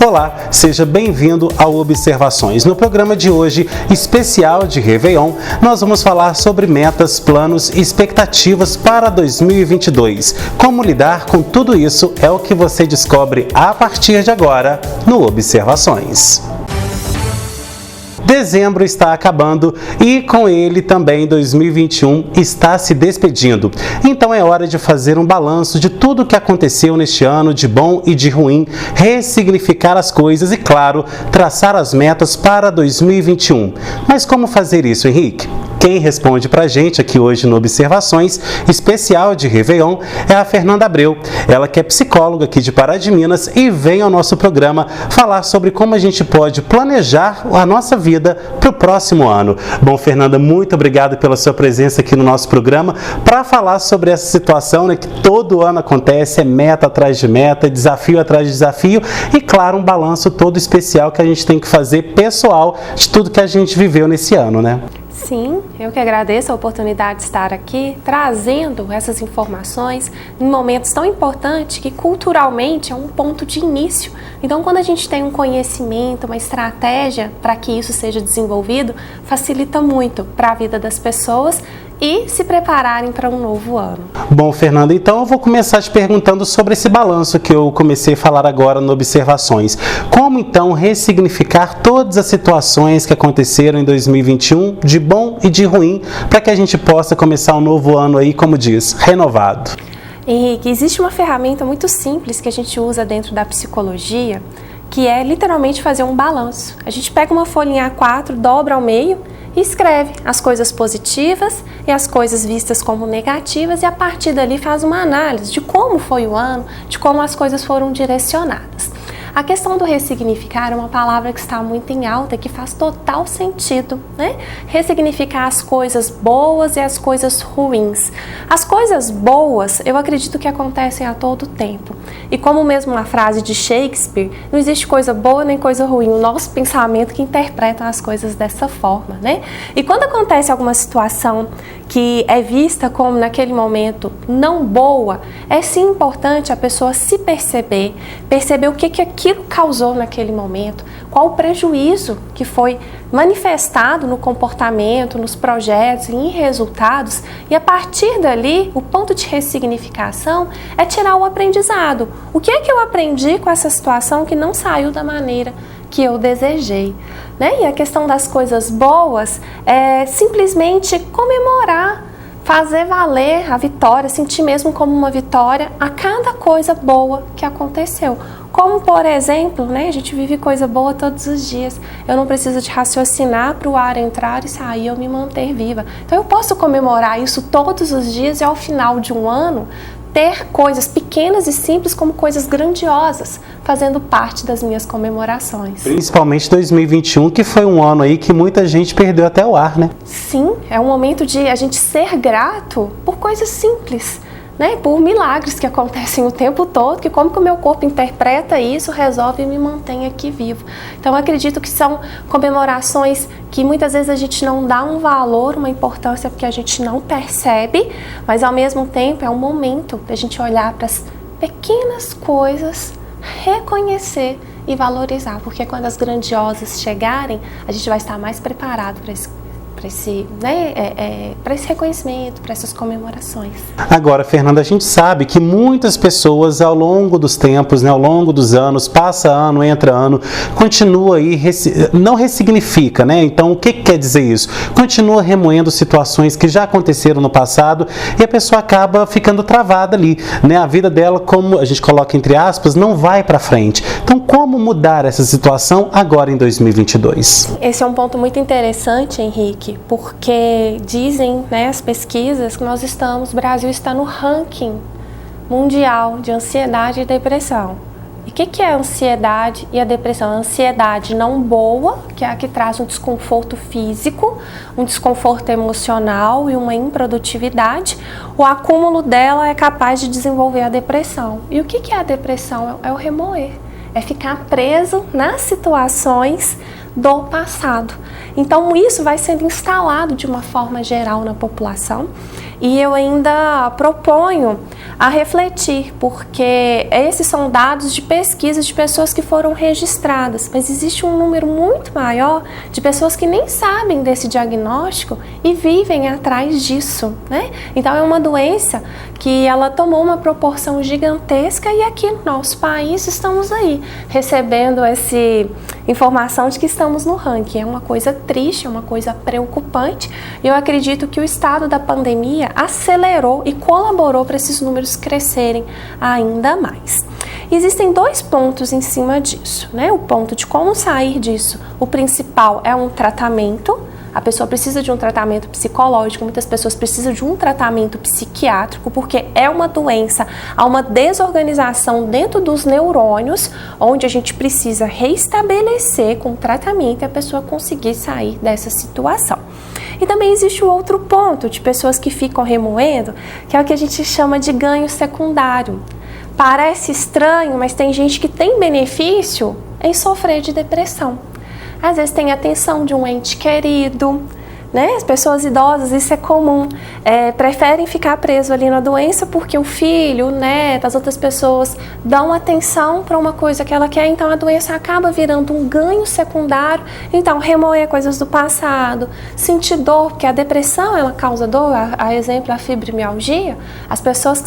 Olá, seja bem-vindo ao Observações. No programa de hoje, especial de Réveillon, nós vamos falar sobre metas, planos e expectativas para 2022. Como lidar com tudo isso é o que você descobre a partir de agora no Observações. Dezembro está acabando e com ele também 2021 está se despedindo. Então é hora de fazer um balanço de tudo o que aconteceu neste ano, de bom e de ruim, ressignificar as coisas e, claro, traçar as metas para 2021. Mas como fazer isso, Henrique? Quem responde pra gente aqui hoje no Observações, especial de Réveillon, é a Fernanda Abreu. Ela que é psicóloga aqui de Pará de Minas e vem ao nosso programa falar sobre como a gente pode planejar a nossa vida para o próximo ano. Bom, Fernanda, muito obrigado pela sua presença aqui no nosso programa para falar sobre essa situação, né, que todo ano acontece, é meta atrás de meta, desafio atrás de desafio e, claro, um balanço todo especial que a gente tem que fazer pessoal de tudo que a gente viveu nesse ano, né? Sim, eu que agradeço a oportunidade de estar aqui trazendo essas informações em momentos tão importantes que culturalmente é um ponto de início. Então, quando a gente tem um conhecimento, uma estratégia para que isso seja desenvolvido, facilita muito para a vida das pessoas e se prepararem para um novo ano. Bom, Fernanda, então eu vou começar te perguntando sobre esse balanço que eu comecei a falar agora no Observações. Como então ressignificar todas as situações que aconteceram em 2021, de bom e de ruim, para que a gente possa começar um novo ano aí, como diz, renovado? Henrique, existe uma ferramenta muito simples que a gente usa dentro da psicologia, que é literalmente fazer um balanço. A gente pega uma folhinha A4, dobra ao meio e escreve as coisas positivas e as coisas vistas como negativas e a partir dali faz uma análise de como foi o ano, de como as coisas foram direcionadas. A questão do ressignificar é uma palavra que está muito em alta, que faz total sentido, né? Ressignificar as coisas boas e as coisas ruins. As coisas boas, eu acredito que acontecem a todo tempo. E como mesmo uma frase de Shakespeare, não existe coisa boa nem coisa ruim. O nosso pensamento que interpreta as coisas dessa forma, né? E quando acontece alguma situação que é vista como naquele momento não boa, é sim importante a pessoa se perceber o que aquilo causou naquele momento, qual o prejuízo que foi manifestado no comportamento, nos projetos e em resultados, e a partir dali, o ponto de ressignificação é tirar o aprendizado. O que é que eu aprendi com essa situação que não saiu da maneira que eu desejei, né? E a questão das coisas boas é simplesmente comemorar, fazer valer a vitória, sentir mesmo como uma vitória a cada coisa boa que aconteceu. Como, por exemplo, né, a gente vive coisa boa todos os dias. Eu não preciso de raciocinar para o ar entrar e sair, eu me manter viva. Então eu posso comemorar isso todos os dias e ao final de um ano ter coisas pequenas e simples como coisas grandiosas fazendo parte das minhas comemorações. Principalmente 2021, que foi um ano aí que muita gente perdeu até o ar, né? Sim, é um momento de a gente ser grato por coisas simples, né? Por milagres que acontecem o tempo todo, que como que o meu corpo interpreta isso, resolve e me mantém aqui vivo. Então eu acredito que são comemorações que muitas vezes a gente não dá um valor, uma importância porque a gente não percebe, mas ao mesmo tempo é um momento da gente olhar para as pequenas coisas, reconhecer e valorizar, porque quando as grandiosas chegarem, a gente vai estar mais preparado para esse reconhecimento, para essas comemorações. Agora, Fernanda, a gente sabe que muitas pessoas ao longo dos tempos, né, ao longo dos anos, passa ano, entra ano, continua aí, não ressignifica, né? Então, o que quer dizer isso? Continua remoendo situações que já aconteceram no passado e a pessoa acaba ficando travada ali, né? A vida dela, como a gente coloca entre aspas, não vai para frente. Então, como mudar essa situação agora em 2022? Esse é um ponto muito interessante, Henrique, porque dizem, né, as pesquisas que o Brasil está no ranking mundial de ansiedade e depressão. E o que é a ansiedade e a depressão? A ansiedade não boa, que é a que traz um desconforto físico, um desconforto emocional e uma improdutividade. O acúmulo dela é capaz de desenvolver a depressão. E o que é a depressão? É o remoer, é ficar preso nas situações do passado. Então isso vai sendo instalado de uma forma geral na população e eu ainda proponho a refletir, porque esses são dados de pesquisa de pessoas que foram registradas, mas existe um número muito maior de pessoas que nem sabem desse diagnóstico e vivem atrás disso, né? Então é uma doença que ela tomou uma proporção gigantesca e aqui no nosso país estamos aí recebendo essa informação de que estamos no ranking. É uma coisa triste, é uma coisa preocupante e eu acredito que o estado da pandemia acelerou e colaborou para esses números crescerem ainda mais. Existem dois pontos em cima disso, né? O ponto de como sair disso. O principal é um tratamento. A pessoa precisa de um tratamento psicológico, muitas pessoas precisam de um tratamento psiquiátrico, porque é uma doença, há uma desorganização dentro dos neurônios, onde a gente precisa reestabelecer com o tratamento e a pessoa conseguir sair dessa situação. E também existe o outro ponto de pessoas que ficam remoendo, que é o que a gente chama de ganho secundário. Parece estranho, mas tem gente que tem benefício em sofrer de depressão. Às vezes tem a atenção de um ente querido, né? As pessoas idosas, isso é comum, preferem ficar preso ali na doença porque o filho, o neto, as outras pessoas dão atenção para uma coisa que ela quer, então a doença acaba virando um ganho secundário. Então, remoer coisas do passado, sentir dor, porque a depressão ela causa dor, a exemplo, a fibromialgia, as pessoas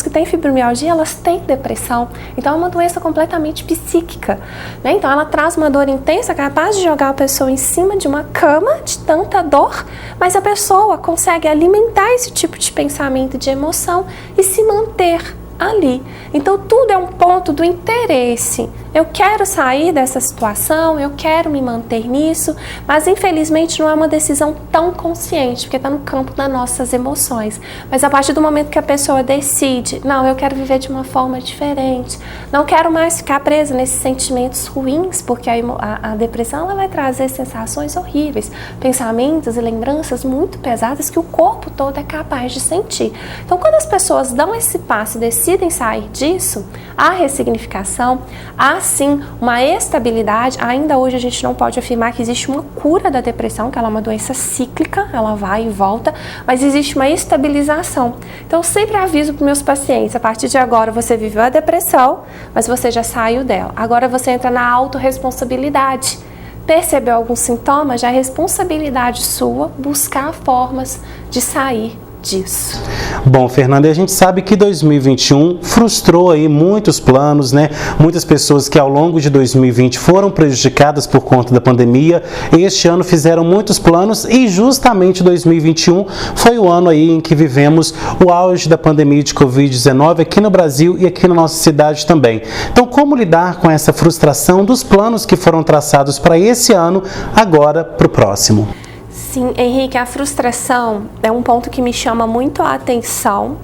que têm fibromialgia, elas têm depressão, então é uma doença completamente psíquica, né? Então ela traz uma dor intensa, capaz de jogar a pessoa em cima de uma cama de tanta dor, mas a pessoa consegue alimentar esse tipo de pensamento e de emoção e se manter ali. Então tudo é um ponto do interesse. Eu quero sair dessa situação, eu quero me manter nisso, mas infelizmente não é uma decisão tão consciente, porque está no campo das nossas emoções. Mas a partir do momento que a pessoa decide, não, eu quero viver de uma forma diferente, não quero mais ficar presa nesses sentimentos ruins, porque a depressão ela vai trazer sensações horríveis, pensamentos e lembranças muito pesadas que o corpo todo é capaz de sentir. Então quando as pessoas dão esse passo e decidem sair disso, há ressignificação, há sim uma estabilidade. Ainda hoje a gente não pode afirmar que existe uma cura da depressão, que ela é uma doença cíclica, ela vai e volta, mas existe uma estabilização. Então eu sempre aviso para os meus pacientes, a partir de agora você viveu a depressão, mas você já saiu dela. Agora você entra na autorresponsabilidade. Percebeu algum sintoma? Já é responsabilidade sua buscar formas de sair disso. Bom, Fernanda, a gente sabe que 2021 frustrou aí muitos planos, né? Muitas pessoas que ao longo de 2020 foram prejudicadas por conta da pandemia. Este ano fizeram muitos planos e justamente 2021 foi o ano aí em que vivemos o auge da pandemia de Covid-19 aqui no Brasil e aqui na nossa cidade também. Então, como lidar com essa frustração dos planos que foram traçados para esse ano, agora para o próximo? Sim, Henrique, a frustração é um ponto que me chama muito a atenção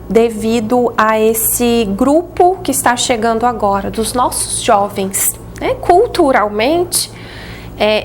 devido a esse grupo que está chegando agora, dos nossos jovens, né? Culturalmente,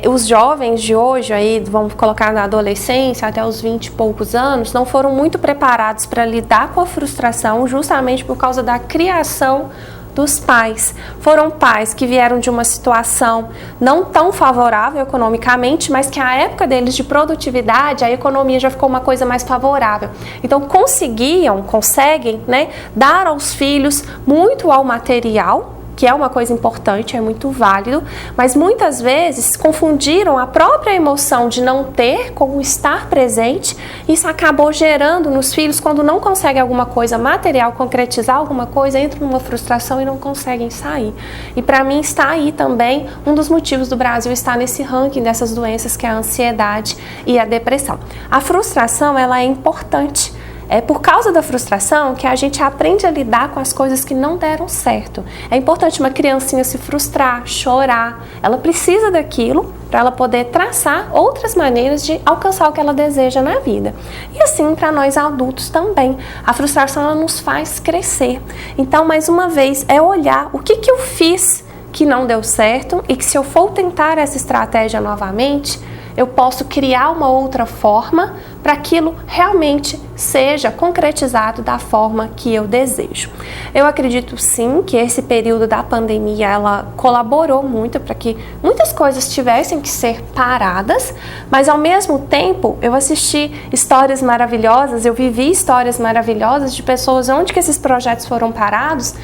os jovens de hoje, aí, vamos colocar na adolescência até os 20 e poucos anos, não foram muito preparados para lidar com a frustração justamente por causa da criação dos pais. Foram pais que vieram de uma situação não tão favorável economicamente, mas que a época deles de produtividade, a economia já ficou uma coisa mais favorável. Então conseguem, né, dar aos filhos muito ao material, que é uma coisa importante, é muito válido, mas muitas vezes confundiram a própria emoção de não ter com o estar presente. Isso acabou gerando nos filhos, quando não conseguem alguma coisa material, concretizar alguma coisa, entram numa frustração e não conseguem sair. E para mim está aí também um dos motivos do Brasil estar nesse ranking dessas doenças, que é a ansiedade e a depressão. A frustração, ela é importante. É por causa da frustração que a gente aprende a lidar com as coisas que não deram certo. É importante uma criancinha se frustrar, chorar. Ela precisa daquilo para ela poder traçar outras maneiras de alcançar o que ela deseja na vida. E assim para nós adultos também. A frustração ela nos faz crescer. Então, mais uma vez, é olhar o que eu fiz que não deu certo e que se eu for tentar essa estratégia novamente, eu posso criar uma outra forma para aquilo realmente seja concretizado da forma que eu desejo. Eu acredito sim que esse período da pandemia ela colaborou muito para que muitas coisas tivessem que ser paradas, mas ao mesmo tempo eu assisti histórias maravilhosas, eu vivi histórias maravilhosas de pessoas onde que esses projetos foram parados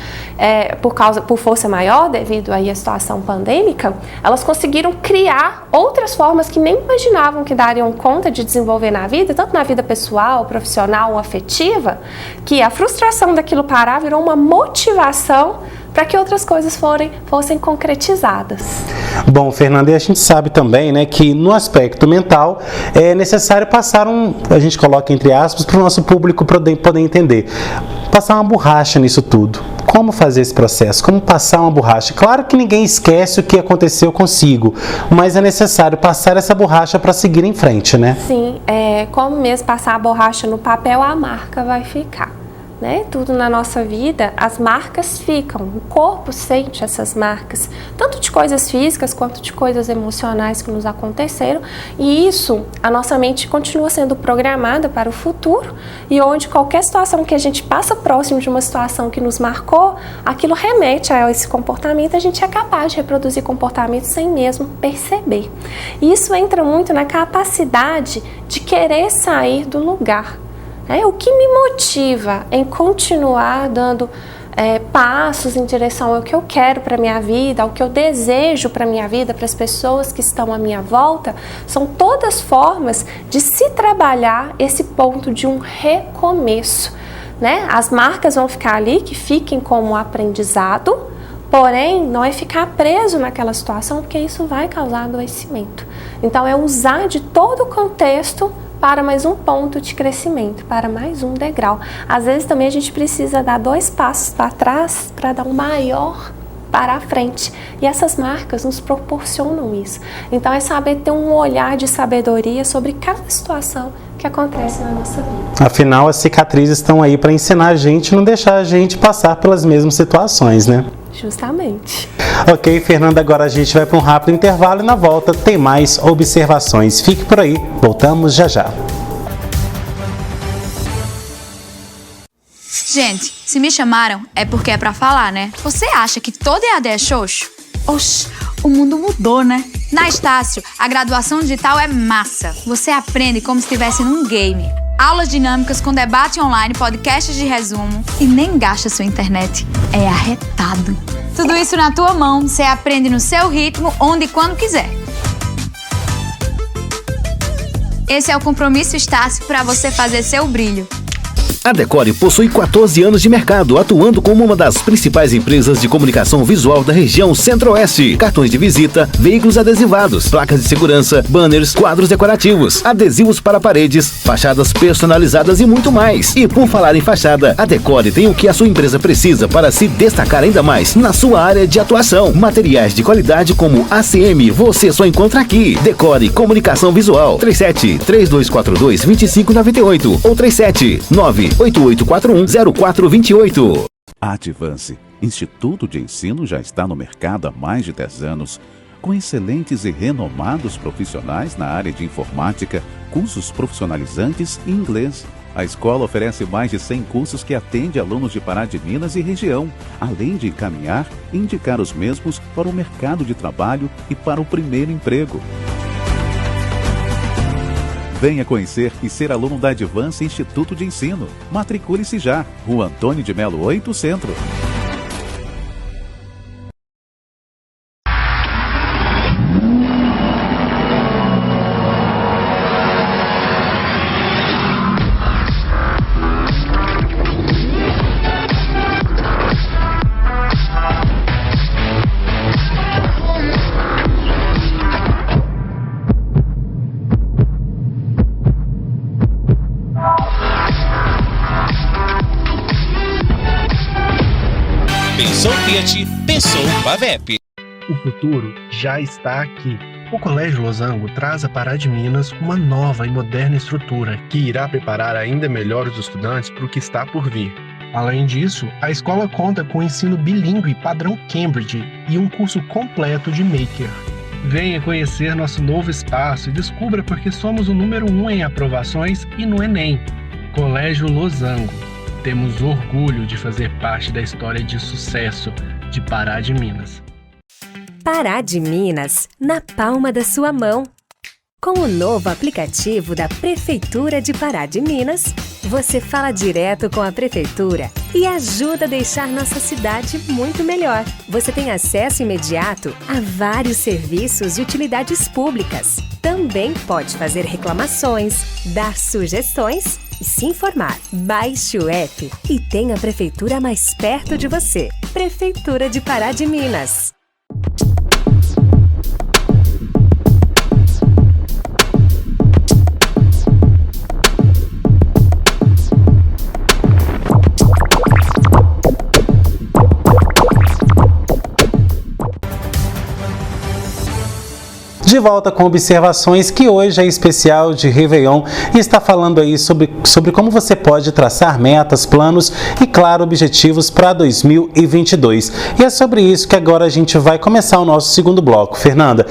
por força maior devido aí à situação pandêmica, elas conseguiram criar outras formas que nem imaginavam que dariam conta de desenvolver na vida, tanto na vida pessoal, profissional ou afetiva, que a frustração daquilo parar virou uma motivação para que outras coisas fossem concretizadas. Bom, Fernanda, e a gente sabe também, né, que no aspecto mental é necessário passar a gente coloca entre aspas, para o nosso público poder entender, passar uma borracha nisso tudo. Como fazer esse processo? Como passar uma borracha? Claro que ninguém esquece o que aconteceu consigo, mas é necessário passar essa borracha para seguir em frente, né? Sim, como mesmo passar a borracha no papel, a marca vai ficar. Né? Tudo na nossa vida, as marcas ficam, o corpo sente essas marcas, tanto de coisas físicas quanto de coisas emocionais que nos aconteceram, e isso, a nossa mente continua sendo programada para o futuro, e onde qualquer situação que a gente passa próximo de uma situação que nos marcou, aquilo remete a esse comportamento, a gente é capaz de reproduzir comportamentos sem mesmo perceber. E isso entra muito na capacidade de querer sair do lugar. O que me motiva em continuar dando passos em direção ao que eu quero para a minha vida, ao que eu desejo para a minha vida, para as pessoas que estão à minha volta, são todas formas de se trabalhar esse ponto de um recomeço. Né? As marcas vão ficar ali, que fiquem como aprendizado, porém não é ficar preso naquela situação, porque isso vai causar adoecimento. Então é usar de todo o contexto para mais um ponto de crescimento, para mais um degrau. Às vezes também a gente precisa dar 2 passos para trás para dar um maior para a frente. E essas marcas nos proporcionam isso. Então é saber ter um olhar de sabedoria sobre cada situação que acontece na nossa vida. Afinal, as cicatrizes estão aí para ensinar a gente, não deixar a gente passar pelas mesmas situações, né? Justamente. Ok, Fernanda, agora a gente vai para um rápido intervalo e na volta tem mais observações. Fique por aí, voltamos já já. Gente, se me chamaram é porque é pra falar, né? Você acha que todo EAD é xoxo? Oxi, o mundo mudou, né? Na Estácio, a graduação digital é massa. Você aprende como se estivesse num game. Aulas dinâmicas com debate online, podcasts de resumo e nem gasta sua internet. É arretado. Tudo isso na tua mão, você aprende no seu ritmo, onde e quando quiser. Esse é o compromisso Estácio para você fazer seu brilho. A Decore possui 14 anos de mercado, atuando como uma das principais empresas de comunicação visual da região Centro-Oeste. Cartões de visita, veículos adesivados, placas de segurança, banners, quadros decorativos, adesivos para paredes, fachadas personalizadas e muito mais. E por falar em fachada, a Decore tem o que a sua empresa precisa para se destacar ainda mais na sua área de atuação. Materiais de qualidade como ACM, você só encontra aqui. Decore Comunicação Visual, 37-3242-2598 ou 37-98841-0428. A Advance, Instituto de Ensino, já está no mercado há mais de 10 anos, com excelentes e renomados profissionais na área de informática, cursos profissionalizantes e inglês. A escola oferece mais de 100 cursos que atende alunos de Pará de Minas e região, além de encaminhar e indicar os mesmos para o mercado de trabalho e para o primeiro emprego. Venha conhecer e ser aluno da Advance Instituto de Ensino. Matricule-se já. Rua Antônio de Melo 8, Centro. Pensou Fiat, pensou Pavep. O futuro já está aqui. O Colégio Losango traz a Pará de Minas uma nova e moderna estrutura que irá preparar ainda melhor os estudantes para o que está por vir. Além disso, a escola conta com ensino bilíngue padrão Cambridge e um curso completo de Maker. Venha conhecer nosso novo espaço e descubra porque somos o número 1 em aprovações e no Enem. Colégio Losango. Temos orgulho de fazer parte da história de sucesso de Pará de Minas. Pará de Minas, na palma da sua mão. Com o novo aplicativo da Prefeitura de Pará de Minas, você fala direto com a Prefeitura e ajuda a deixar nossa cidade muito melhor. Você tem acesso imediato a vários serviços e utilidades públicas. Também pode fazer reclamações, dar sugestões e se informar. Baixe o app e tenha a Prefeitura mais perto de você. Prefeitura de Pará de Minas. De volta com observações que hoje é especial de Réveillon e está falando aí sobre como você pode traçar metas, planos e, claro, objetivos para 2022. E é sobre isso que agora a gente vai começar o nosso segundo bloco. Fernanda,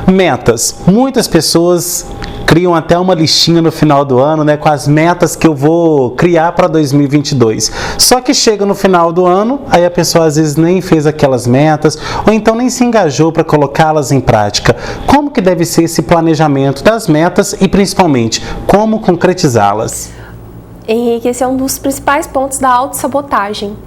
metas. Muitas pessoas criam até uma listinha no final do ano, né, com as metas que eu vou criar para 2022. Só que chega no final do ano, aí a pessoa às vezes nem fez aquelas metas, ou então nem se engajou para colocá-las em prática. Como que deve ser esse planejamento das metas e, principalmente, como concretizá-las? Henrique, esse é um dos principais pontos da autossabotagem.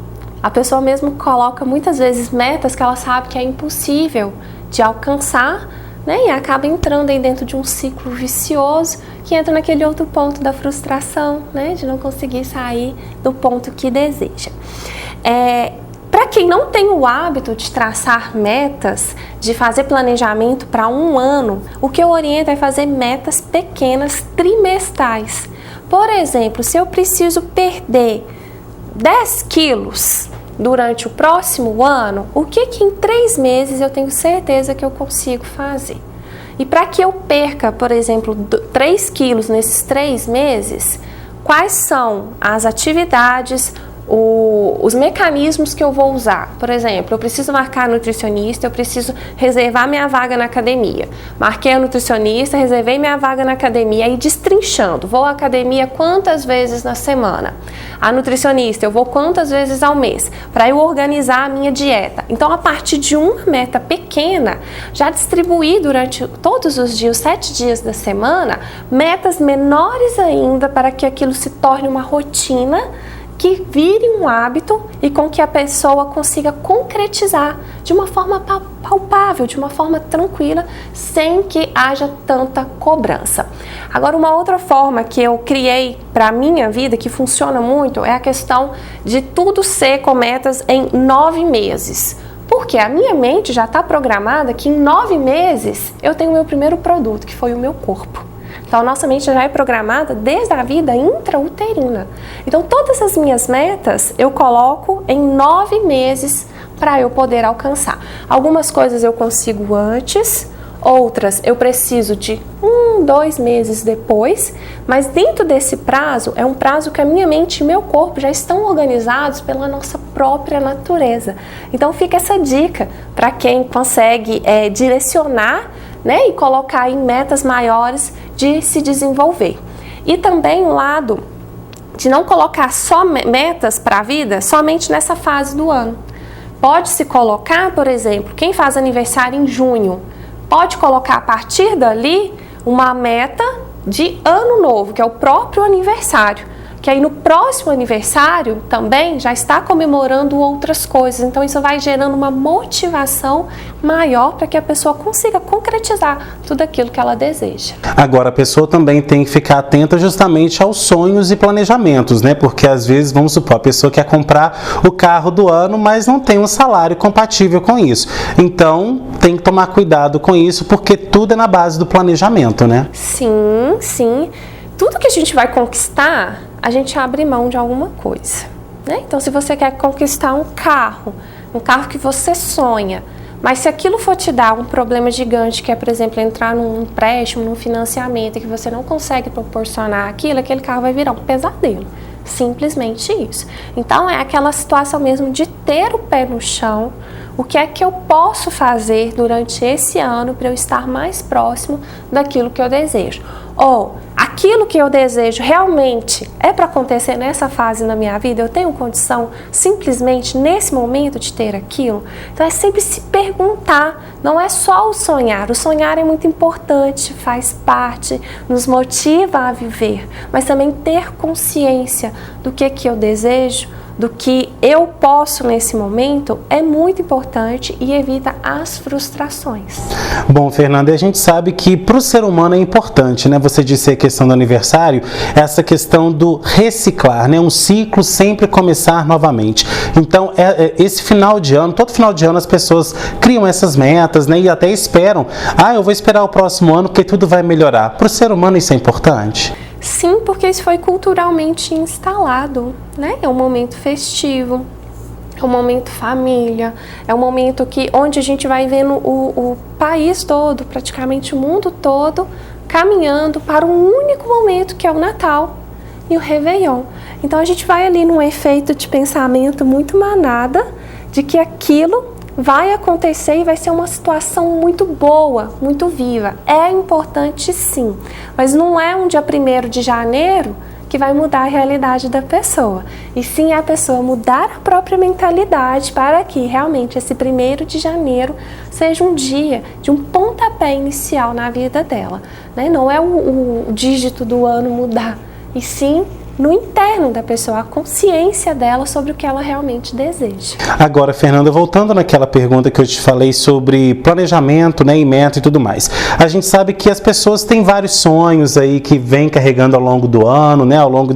A pessoa mesmo coloca muitas vezes metas que ela sabe que é impossível de alcançar, né, e acaba entrando aí dentro de um ciclo vicioso que entra naquele outro ponto da frustração, né, de não conseguir sair do ponto que deseja. Para quem não tem o hábito de traçar metas, de fazer planejamento para um ano, o que eu oriento é fazer metas pequenas trimestrais. Por exemplo, se eu preciso perder 10 quilos durante o próximo ano, o que em 3 meses eu tenho certeza que eu consigo fazer? E para que eu perca, por exemplo, 3 quilos nesses 3 meses, quais são as atividades, os mecanismos que eu vou usar? Por exemplo, eu preciso marcar nutricionista, eu preciso reservar minha vaga na academia. Marquei a nutricionista, reservei minha vaga na academia, aí destrinchando. Vou à academia quantas vezes na semana? A nutricionista, eu vou quantas vezes ao mês? Para eu organizar a minha dieta. Então, a partir de uma meta pequena, já distribuir durante todos os dias, 7 dias da semana, metas menores ainda para que aquilo se torne uma rotina, que vire um hábito e com que a pessoa consiga concretizar de uma forma palpável, de uma forma tranquila, sem que haja tanta cobrança. Agora, uma outra forma que eu criei para a minha vida, que funciona muito, é a questão de tudo ser com metas em 9 meses. Porque a minha mente já está programada que em 9 meses eu tenho o meu primeiro produto, que foi o meu corpo. Então, a nossa mente já é programada desde a vida intrauterina. Então, todas as minhas metas eu coloco em 9 meses para eu poder alcançar. Algumas coisas eu consigo antes, outras eu preciso de 2 meses depois, mas dentro desse prazo, é um prazo que a minha mente e meu corpo já estão organizados pela nossa própria natureza. Então, fica essa dica para quem consegue direcionar, né, e colocar em metas maiores de se desenvolver. E também o lado de não colocar só metas para a vida somente nessa fase do ano. Pode-se colocar, por exemplo, quem faz aniversário em junho, pode colocar a partir dali uma meta de ano novo, que é o próprio aniversário. Que aí no próximo aniversário também já está comemorando outras coisas. Então isso vai gerando uma motivação maior para que a pessoa consiga concretizar tudo aquilo que ela deseja. Agora, a pessoa também tem que ficar atenta justamente aos sonhos e planejamentos, né? Porque às vezes, vamos supor, a pessoa quer comprar o carro do ano, mas não tem um salário compatível com isso. Então, tem que tomar cuidado com isso, porque tudo é na base do planejamento, né? Sim, sim. Tudo que a gente vai conquistar, a gente abre mão de alguma coisa, né? Então, se você quer conquistar um carro que você sonha, mas se aquilo for te dar um problema gigante, que é, por exemplo, entrar num empréstimo, num financiamento, e que você não consegue proporcionar aquilo, aquele carro vai virar um pesadelo. Simplesmente isso. Então, é aquela situação mesmo de ter o pé no chão, o que é que eu posso fazer durante esse ano para eu estar mais próximo daquilo que eu desejo. Ou aquilo que eu desejo realmente é para acontecer nessa fase na minha vida, eu tenho condição simplesmente nesse momento de ter aquilo? Então é sempre se perguntar, não é só o sonhar é muito importante, faz parte, nos motiva a viver, mas também ter consciência do que eu desejo, do que eu posso nesse momento é muito importante e evita as frustrações. Bom, Fernanda, a gente sabe que para o ser humano é importante, né? Você disse a questão do aniversário, essa questão do reciclar, né? Um ciclo sempre começar novamente. Então, esse final de ano, todo final de ano as pessoas criam essas metas, né? E até esperam, eu vou esperar o próximo ano porque tudo vai melhorar. Para o ser humano isso é importante? Sim, porque isso foi culturalmente instalado, né? É um momento festivo, é um momento família, é um momento onde a gente vai vendo o país todo, praticamente o mundo todo, caminhando para um único momento que é o Natal e o Réveillon. Então a gente vai ali num efeito de pensamento muito manada de que aquilo vai acontecer e vai ser uma situação muito boa, muito viva. É importante sim, mas não é um dia 1º de janeiro que vai mudar a realidade da pessoa. E sim a pessoa mudar a própria mentalidade para que realmente esse 1º de janeiro seja um dia de um pontapé inicial na vida dela, né? Não é o dígito do ano mudar, e sim no interno da pessoa, a consciência dela sobre o que ela realmente deseja. Agora, Fernanda, voltando naquela pergunta que eu te falei sobre planejamento, né, e meta e tudo mais. A gente sabe que as pessoas têm vários sonhos aí que vêm carregando ao longo do ano, né, ao longo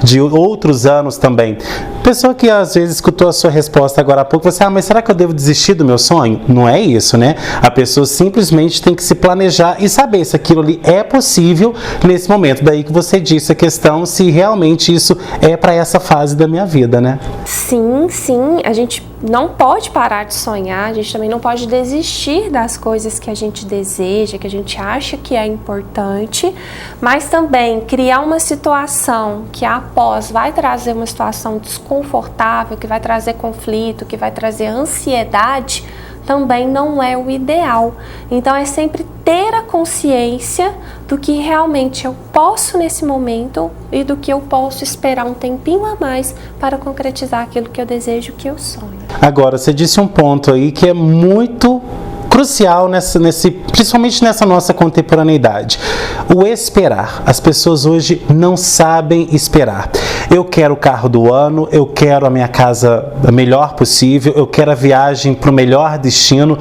de outros anos também. Pessoa que às vezes escutou a sua resposta agora há pouco, você, mas será que eu devo desistir do meu sonho? Não é isso, né? A pessoa simplesmente tem que se planejar e saber se aquilo ali é possível nesse momento. Daí que você disse a questão se realmente isso é para essa fase da minha vida, né? Sim, a gente não pode parar de sonhar, a gente também não pode desistir das coisas que a gente deseja, que a gente acha que é importante, mas também criar uma situação que após vai trazer uma situação desconfortável, que vai trazer conflito, que vai trazer ansiedade, também não é o ideal. Então é sempre ter a consciência do que realmente eu posso nesse momento e do que eu posso esperar um tempinho a mais para concretizar aquilo que eu desejo, que eu sonho. Agora, você disse um ponto aí que é muito crucial principalmente nessa nossa contemporaneidade. O esperar. As pessoas hoje não sabem esperar. Eu quero o carro do ano, eu quero a minha casa a melhor possível, eu quero a viagem para o melhor destino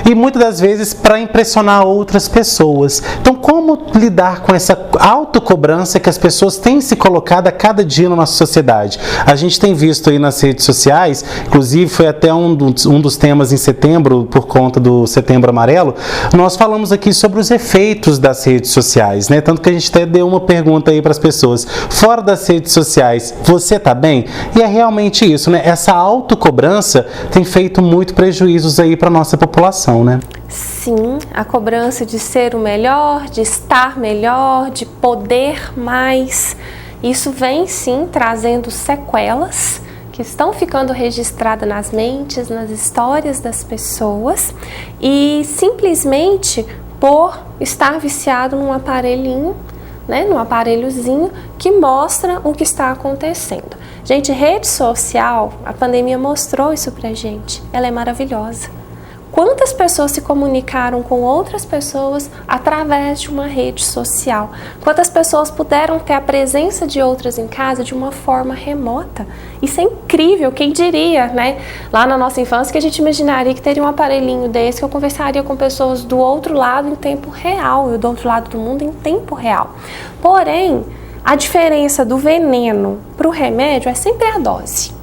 e muitas das vezes para impressionar outras pessoas. Então, como lidar com essa autocobrança que as pessoas têm se colocado a cada dia na nossa sociedade? A gente tem visto aí nas redes sociais, inclusive foi até um dos temas em setembro, por conta do Setembro Amarelo, nós falamos aqui sobre os efeitos das redes sociais, né? Tanto que a gente até deu uma pergunta aí para as pessoas, fora das redes sociais, você tá bem? E é realmente isso, né? Essa autocobrança tem feito muito prejuízos aí para a nossa população, né? Sim, a cobrança de ser o melhor, de estar melhor, de poder mais, isso vem sim trazendo sequelas que estão ficando registradas nas mentes, nas histórias das pessoas, e simplesmente por estar viciado num aparelhinho, né, num aparelhozinho que mostra o que está acontecendo. Gente, rede social, a pandemia mostrou isso pra gente, ela é maravilhosa. Quantas pessoas se comunicaram com outras pessoas através de uma rede social? Quantas pessoas puderam ter a presença de outras em casa de uma forma remota? Isso é incrível, quem diria, né? Lá na nossa infância que a gente imaginaria que teria um aparelhinho desse, que eu conversaria com pessoas do outro lado em tempo real, eu do outro lado do mundo em tempo real. Porém, a diferença do veneno para o remédio é sempre a dose.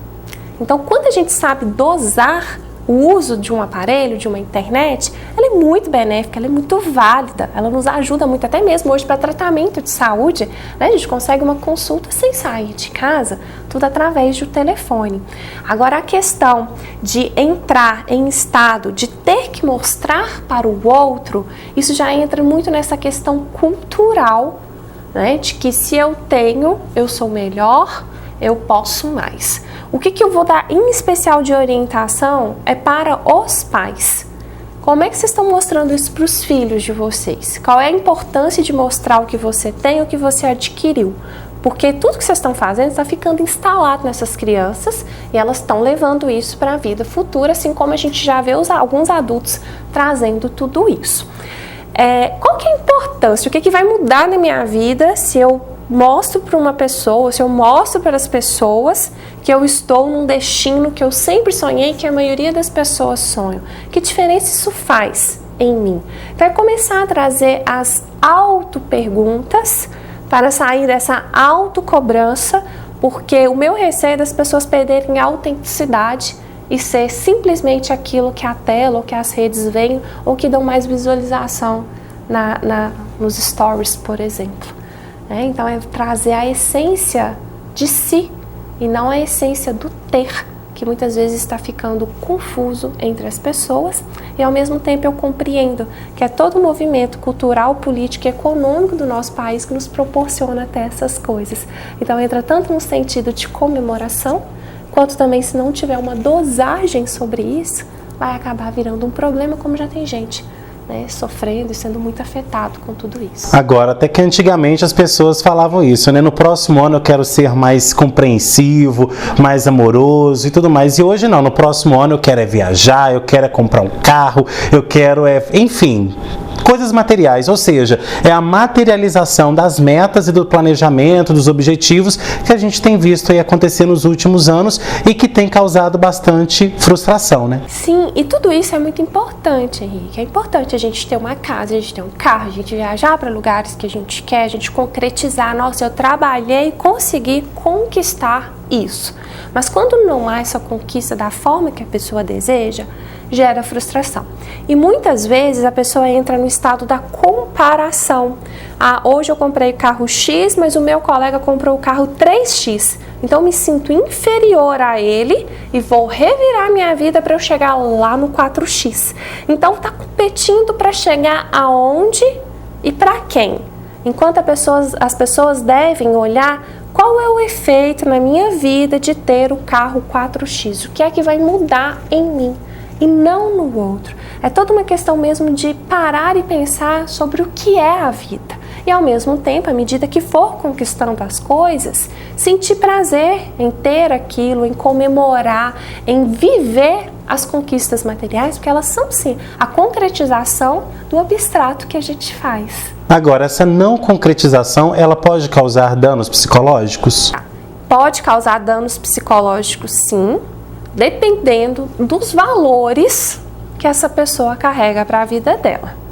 Então, quando a gente sabe dosar o uso de um aparelho, de uma internet, ela é muito benéfica, ela é muito válida, ela nos ajuda muito, até mesmo hoje para tratamento de saúde, né? A gente consegue uma consulta sem sair de casa, tudo através do telefone. Agora, a questão de entrar em estado de ter que mostrar para o outro, isso já entra muito nessa questão cultural, né? De que se eu tenho, eu sou melhor, eu posso mais. O que eu vou dar em especial de orientação é para os pais. Como é que vocês estão mostrando isso para os filhos de vocês? Qual é a importância de mostrar o que você tem, o que você adquiriu? Porque tudo que vocês estão fazendo está ficando instalado nessas crianças e elas estão levando isso para a vida futura, assim como a gente já vê alguns adultos trazendo tudo isso. Qual que é a importância? O que vai mudar na minha vida se eu mostro para uma pessoa, se eu mostro para as pessoas que eu estou num destino que eu sempre sonhei, que a maioria das pessoas sonham? Que diferença isso faz em mim? Então, começar a trazer as auto-perguntas para sair dessa autocobrança, porque o meu receio é das pessoas perderem a autenticidade e ser simplesmente aquilo que a tela ou que as redes veem ou que dão mais visualização nos stories, por exemplo. Então é trazer a essência de si e não a essência do ter, que muitas vezes está ficando confuso entre as pessoas, e ao mesmo tempo eu compreendo que é todo o movimento cultural, político e econômico do nosso país que nos proporciona até essas coisas. Então entra tanto no sentido de comemoração, quanto também, se não tiver uma dosagem sobre isso, vai acabar virando um problema, como já tem gente sofrendo e sendo muito afetado com tudo isso. Agora, até que antigamente as pessoas falavam isso, no próximo ano eu quero ser mais compreensivo, mais amoroso e tudo mais. E hoje não, no próximo ano eu quero viajar, eu quero comprar um carro, eu quero enfim, coisas materiais, ou seja, é a materialização das metas e do planejamento, dos objetivos que a gente tem visto aí acontecer nos últimos anos e que tem causado bastante frustração, Sim, e tudo isso é muito importante, Henrique. É importante a gente ter uma casa, a gente ter um carro, a gente viajar para lugares que a gente quer, a gente concretizar. Nossa, eu trabalhei e consegui conquistar isso. Mas quando não há essa conquista da forma que a pessoa deseja, gera frustração. E muitas vezes a pessoa entra no estado da comparação. Hoje eu comprei o carro X, mas o meu colega comprou o carro 3X. Então eu me sinto inferior a ele e vou revirar minha vida para eu chegar lá no 4X. Então está competindo para chegar aonde e para quem? Enquanto as pessoas devem olhar qual é o efeito na minha vida de ter o carro 4X. O que é que vai mudar em mim? E não no outro. É toda uma questão mesmo de parar e pensar sobre o que é a vida. E ao mesmo tempo, à medida que for conquistando as coisas, sentir prazer em ter aquilo, em comemorar, em viver as conquistas materiais, porque elas são sim a concretização do abstrato que a gente faz. Agora, essa não concretização, ela pode causar danos psicológicos? Pode causar danos psicológicos, sim, dependendo dos valores que essa pessoa carrega para a vida dela.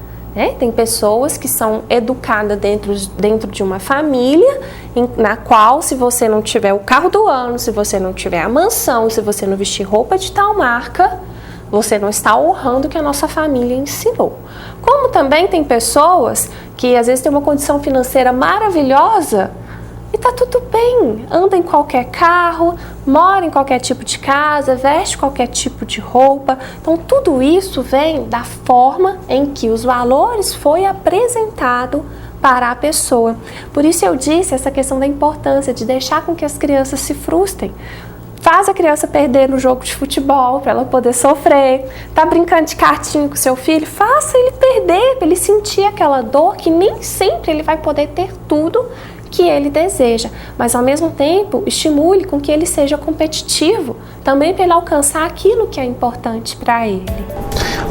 Tem pessoas que são educadas dentro de uma família na qual, se você não tiver o carro do ano, se você não tiver a mansão, se você não vestir roupa de tal marca, você não está honrando o que a nossa família ensinou. Como também tem pessoas que às vezes têm uma condição financeira maravilhosa e tá tudo bem, anda em qualquer carro, mora em qualquer tipo de casa, veste qualquer tipo de roupa. Então tudo isso vem da forma em que os valores foi apresentado para a pessoa. Por isso eu disse essa questão da importância de deixar com que as crianças se frustrem. Faz a criança perder no jogo de futebol para ela poder sofrer. Tá brincando de cartinha com seu filho? Faça ele perder, para ele sentir aquela dor que nem sempre ele vai poder ter tudo que ele deseja, mas ao mesmo tempo estimule com que ele seja competitivo, também para ele alcançar aquilo que é importante para ele.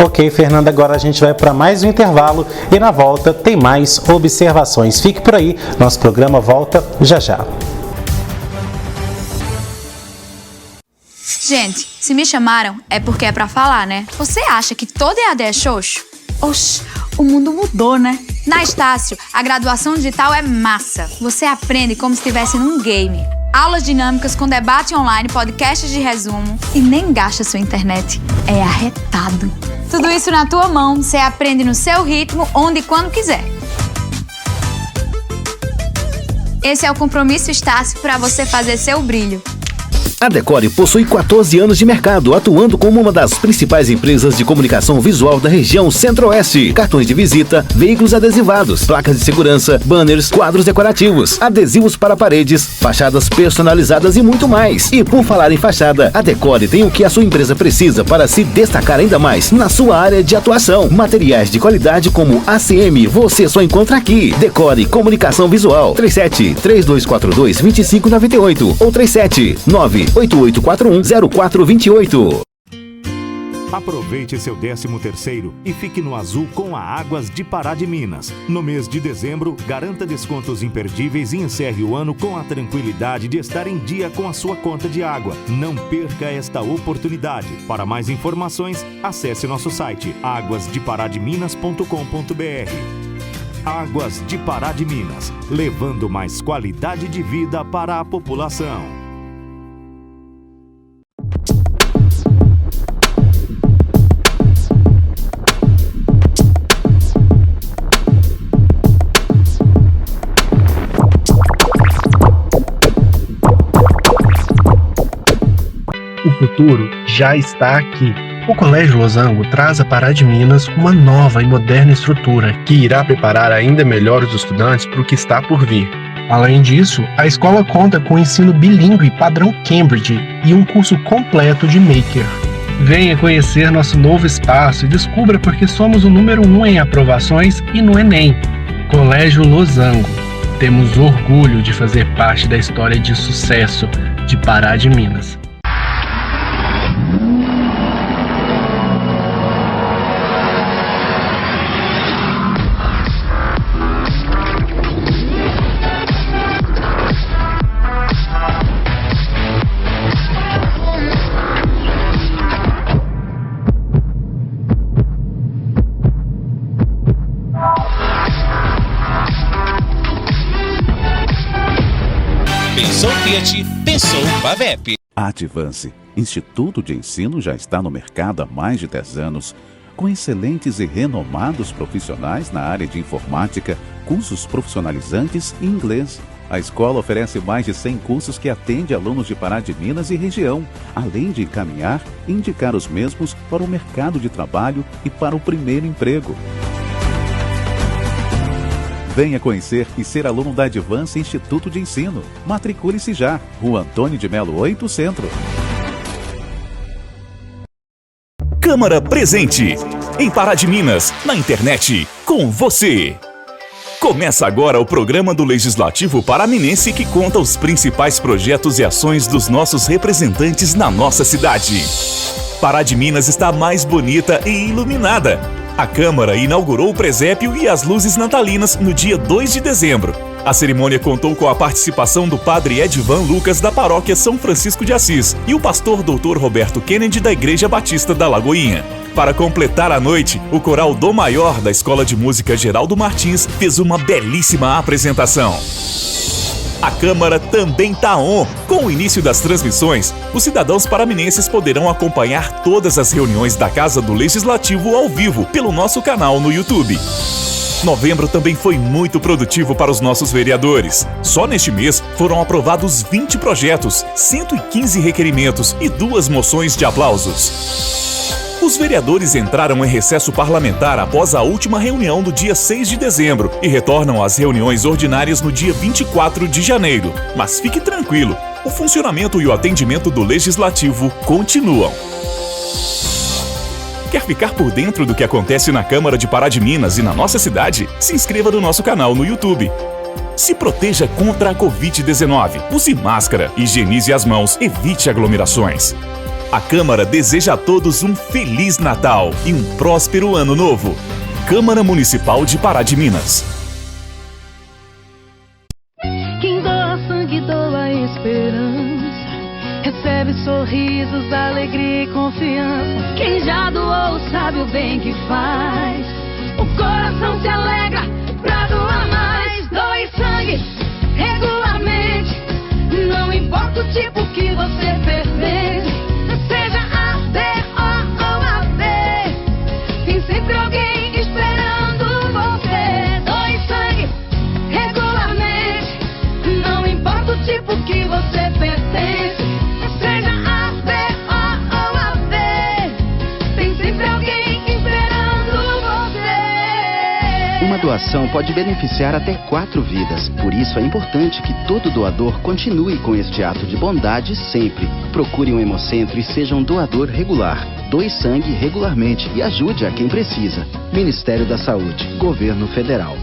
Ok, Fernanda, agora a gente vai para mais um intervalo e na volta tem mais observações. Fique por aí, nosso programa volta já já. Gente, se me chamaram é porque é pra falar, né? Você acha que todo EAD é xoxo? Oxi, o mundo mudou, né? Na Estácio, a graduação digital é massa. Você aprende como se estivesse num game. Aulas dinâmicas com debate online, podcasts de resumo e nem gasta sua internet. É arretado. Tudo isso na tua mão, você aprende no seu ritmo, onde e quando quiser. Esse é o compromisso Estácio para você fazer seu brilho. A Decore possui 14 anos de mercado, atuando como uma das principais empresas de comunicação visual da região Centro-Oeste. Cartões de visita, veículos adesivados, placas de segurança, banners, quadros decorativos, adesivos para paredes, fachadas personalizadas e muito mais. E por falar em fachada, a Decore tem o que a sua empresa precisa para se destacar ainda mais na sua área de atuação. Materiais de qualidade como ACM, você só encontra aqui. Decore Comunicação Visual, 37-3242-2598 ou 37-98841-0428. Aproveite seu 13º e fique no azul com a Águas de Pará de Minas. No mês de dezembro, garanta descontos imperdíveis e encerre o ano com a tranquilidade de estar em dia com a sua conta de água. Não perca esta oportunidade. Para mais informações, acesse nosso site aguasdeparademinas.com.br. Águas de Pará de Minas, levando mais qualidade de vida para a população. O futuro já está aqui. O Colégio Losango traz a Pará de Minas uma nova e moderna estrutura que irá preparar ainda melhor os estudantes para o que está por vir. Além disso, a escola conta com ensino bilíngue padrão Cambridge e um curso completo de Maker. Venha conhecer nosso novo espaço e descubra por que somos o número 1 em aprovações e no Enem. Colégio Losango. Temos orgulho de fazer parte da história de sucesso de Pará de Minas. Pensou Fiat, pensou Pavep. Advance, Instituto de Ensino, já está no mercado há mais de 10 anos, com excelentes e renomados profissionais na área de informática, cursos profissionalizantes e inglês. A escola oferece mais de 100 cursos que atende alunos de Pará de Minas e região, além de encaminhar e indicar os mesmos para o mercado de trabalho e para o primeiro emprego. Venha conhecer e ser aluno da Advance Instituto de Ensino. Matricule-se já. Rua Antônio de Melo 8, Centro. Câmara presente. Em Pará de Minas, na internet, com você. Começa agora o programa do Legislativo Paraminense que conta os principais projetos e ações dos nossos representantes na nossa cidade. Pará de Minas está mais bonita e iluminada. A Câmara inaugurou o presépio e as luzes natalinas no dia 2 de dezembro. A cerimônia contou com a participação do padre Edvan Lucas da paróquia São Francisco de Assis e o pastor Dr. Roberto Kennedy da Igreja Batista da Lagoinha. Para completar a noite, o coral Dó Maior da Escola de Música Geraldo Martins fez uma belíssima apresentação. A Câmara também tá on. Com o início das transmissões, os cidadãos paraminenses poderão acompanhar todas as reuniões da Casa do Legislativo ao vivo pelo nosso canal no YouTube. Novembro também foi muito produtivo para os nossos vereadores. Só neste mês foram aprovados 20 projetos, 115 requerimentos e 2 moções de aplausos. Os vereadores entraram em recesso parlamentar após a última reunião do dia 6 de dezembro e retornam às reuniões ordinárias no dia 24 de janeiro. Mas fique tranquilo, o funcionamento e o atendimento do Legislativo continuam. Quer ficar por dentro do que acontece na Câmara de Pará de Minas e na nossa cidade? Se inscreva no nosso canal no YouTube. Se proteja contra a Covid-19. Use máscara, higienize as mãos, evite aglomerações. A Câmara deseja a todos um Feliz Natal e um próspero Ano Novo. Câmara Municipal de Pará de Minas. Quem doa sangue, doa esperança. Recebe sorrisos, alegria e confiança. Quem já doou sabe o bem que faz. O coração se alegra pra doar mais. Doe sangue regularmente. Não importa o tipo que você pertence. Seja A, B, O ou AB, tem sempre alguém esperando você. Doe sangue regularmente. Não importa o tipo que você pertence. Uma doação pode beneficiar até 4 vidas. Por isso é importante que todo doador continue com este ato de bondade sempre. Procure um hemocentro e seja um doador regular. Doe sangue regularmente e ajude a quem precisa. Ministério da Saúde, Governo Federal.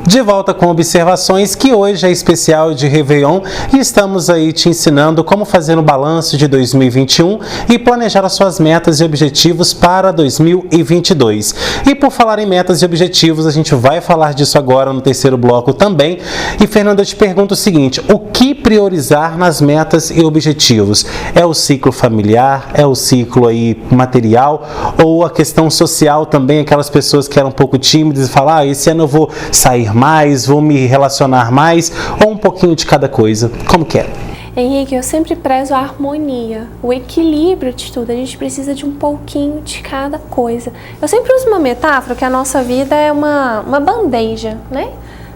De volta com observações, que hoje é especial de Réveillon e estamos aí te ensinando como fazer um balanço de 2021 e planejar as suas metas e objetivos para 2022. E por falar em metas e objetivos, a gente vai falar disso agora no terceiro bloco também. E Fernanda, eu te pergunto o seguinte, o que priorizar nas metas e objetivos? É o ciclo familiar, é o ciclo aí material ou a questão social também, aquelas pessoas que eram um pouco tímidas e falam, esse ano eu vou sair mais, vou me relacionar mais, ou um pouquinho de cada coisa? Como que é? Henrique, eu sempre prezo a harmonia, o equilíbrio de tudo. A gente precisa de um pouquinho de cada coisa. Eu sempre uso uma metáfora que a nossa vida é uma bandeja, né?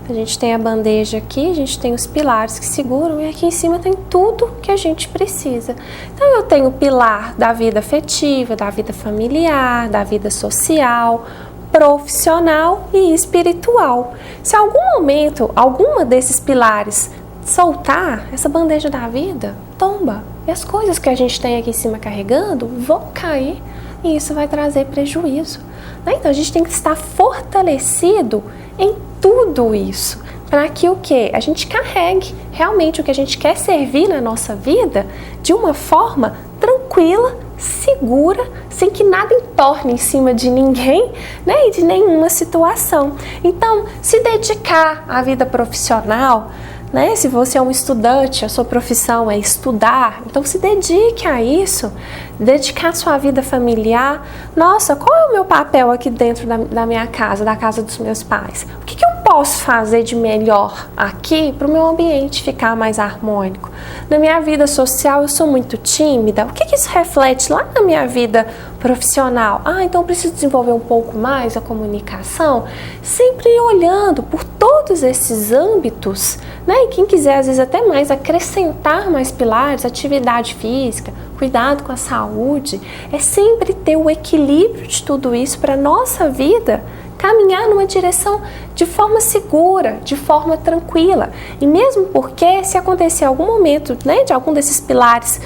A gente tem a bandeja aqui, a gente tem os pilares que seguram e aqui em cima tem tudo que a gente precisa. Então eu tenho o pilar da vida afetiva, da vida familiar, da vida social, profissional e espiritual. Se em algum momento, alguma desses pilares soltar, essa bandeja da vida tomba. E as coisas que a gente tem aqui em cima carregando vão cair e isso vai trazer prejuízo. Né? Então a gente tem que estar fortalecido em tudo isso, para que o quê? A gente carregue realmente o que a gente quer servir na nossa vida de uma forma tranquila, segura, sem que nada entorne em cima de ninguém, né, e de nenhuma situação. Então, se dedicar à vida profissional, né, se você é um estudante, a sua profissão é estudar, então se dedique a isso, dedicar a sua vida familiar. Nossa, qual é o meu papel aqui dentro da minha casa, da casa dos meus pais? O que eu posso fazer de melhor aqui para o meu ambiente ficar mais harmônico? Na minha vida social eu sou muito tímida, o que isso reflete lá na minha vida profissional? Então eu preciso desenvolver um pouco mais a comunicação, sempre olhando por todos esses âmbitos, né? E quem quiser às vezes até mais acrescentar mais pilares, atividade física, cuidado com a saúde, é sempre ter o equilíbrio de tudo isso para a nossa vida caminhar numa direção de forma segura, de forma tranquila. E mesmo porque se acontecer algum momento, né, de algum desses pilares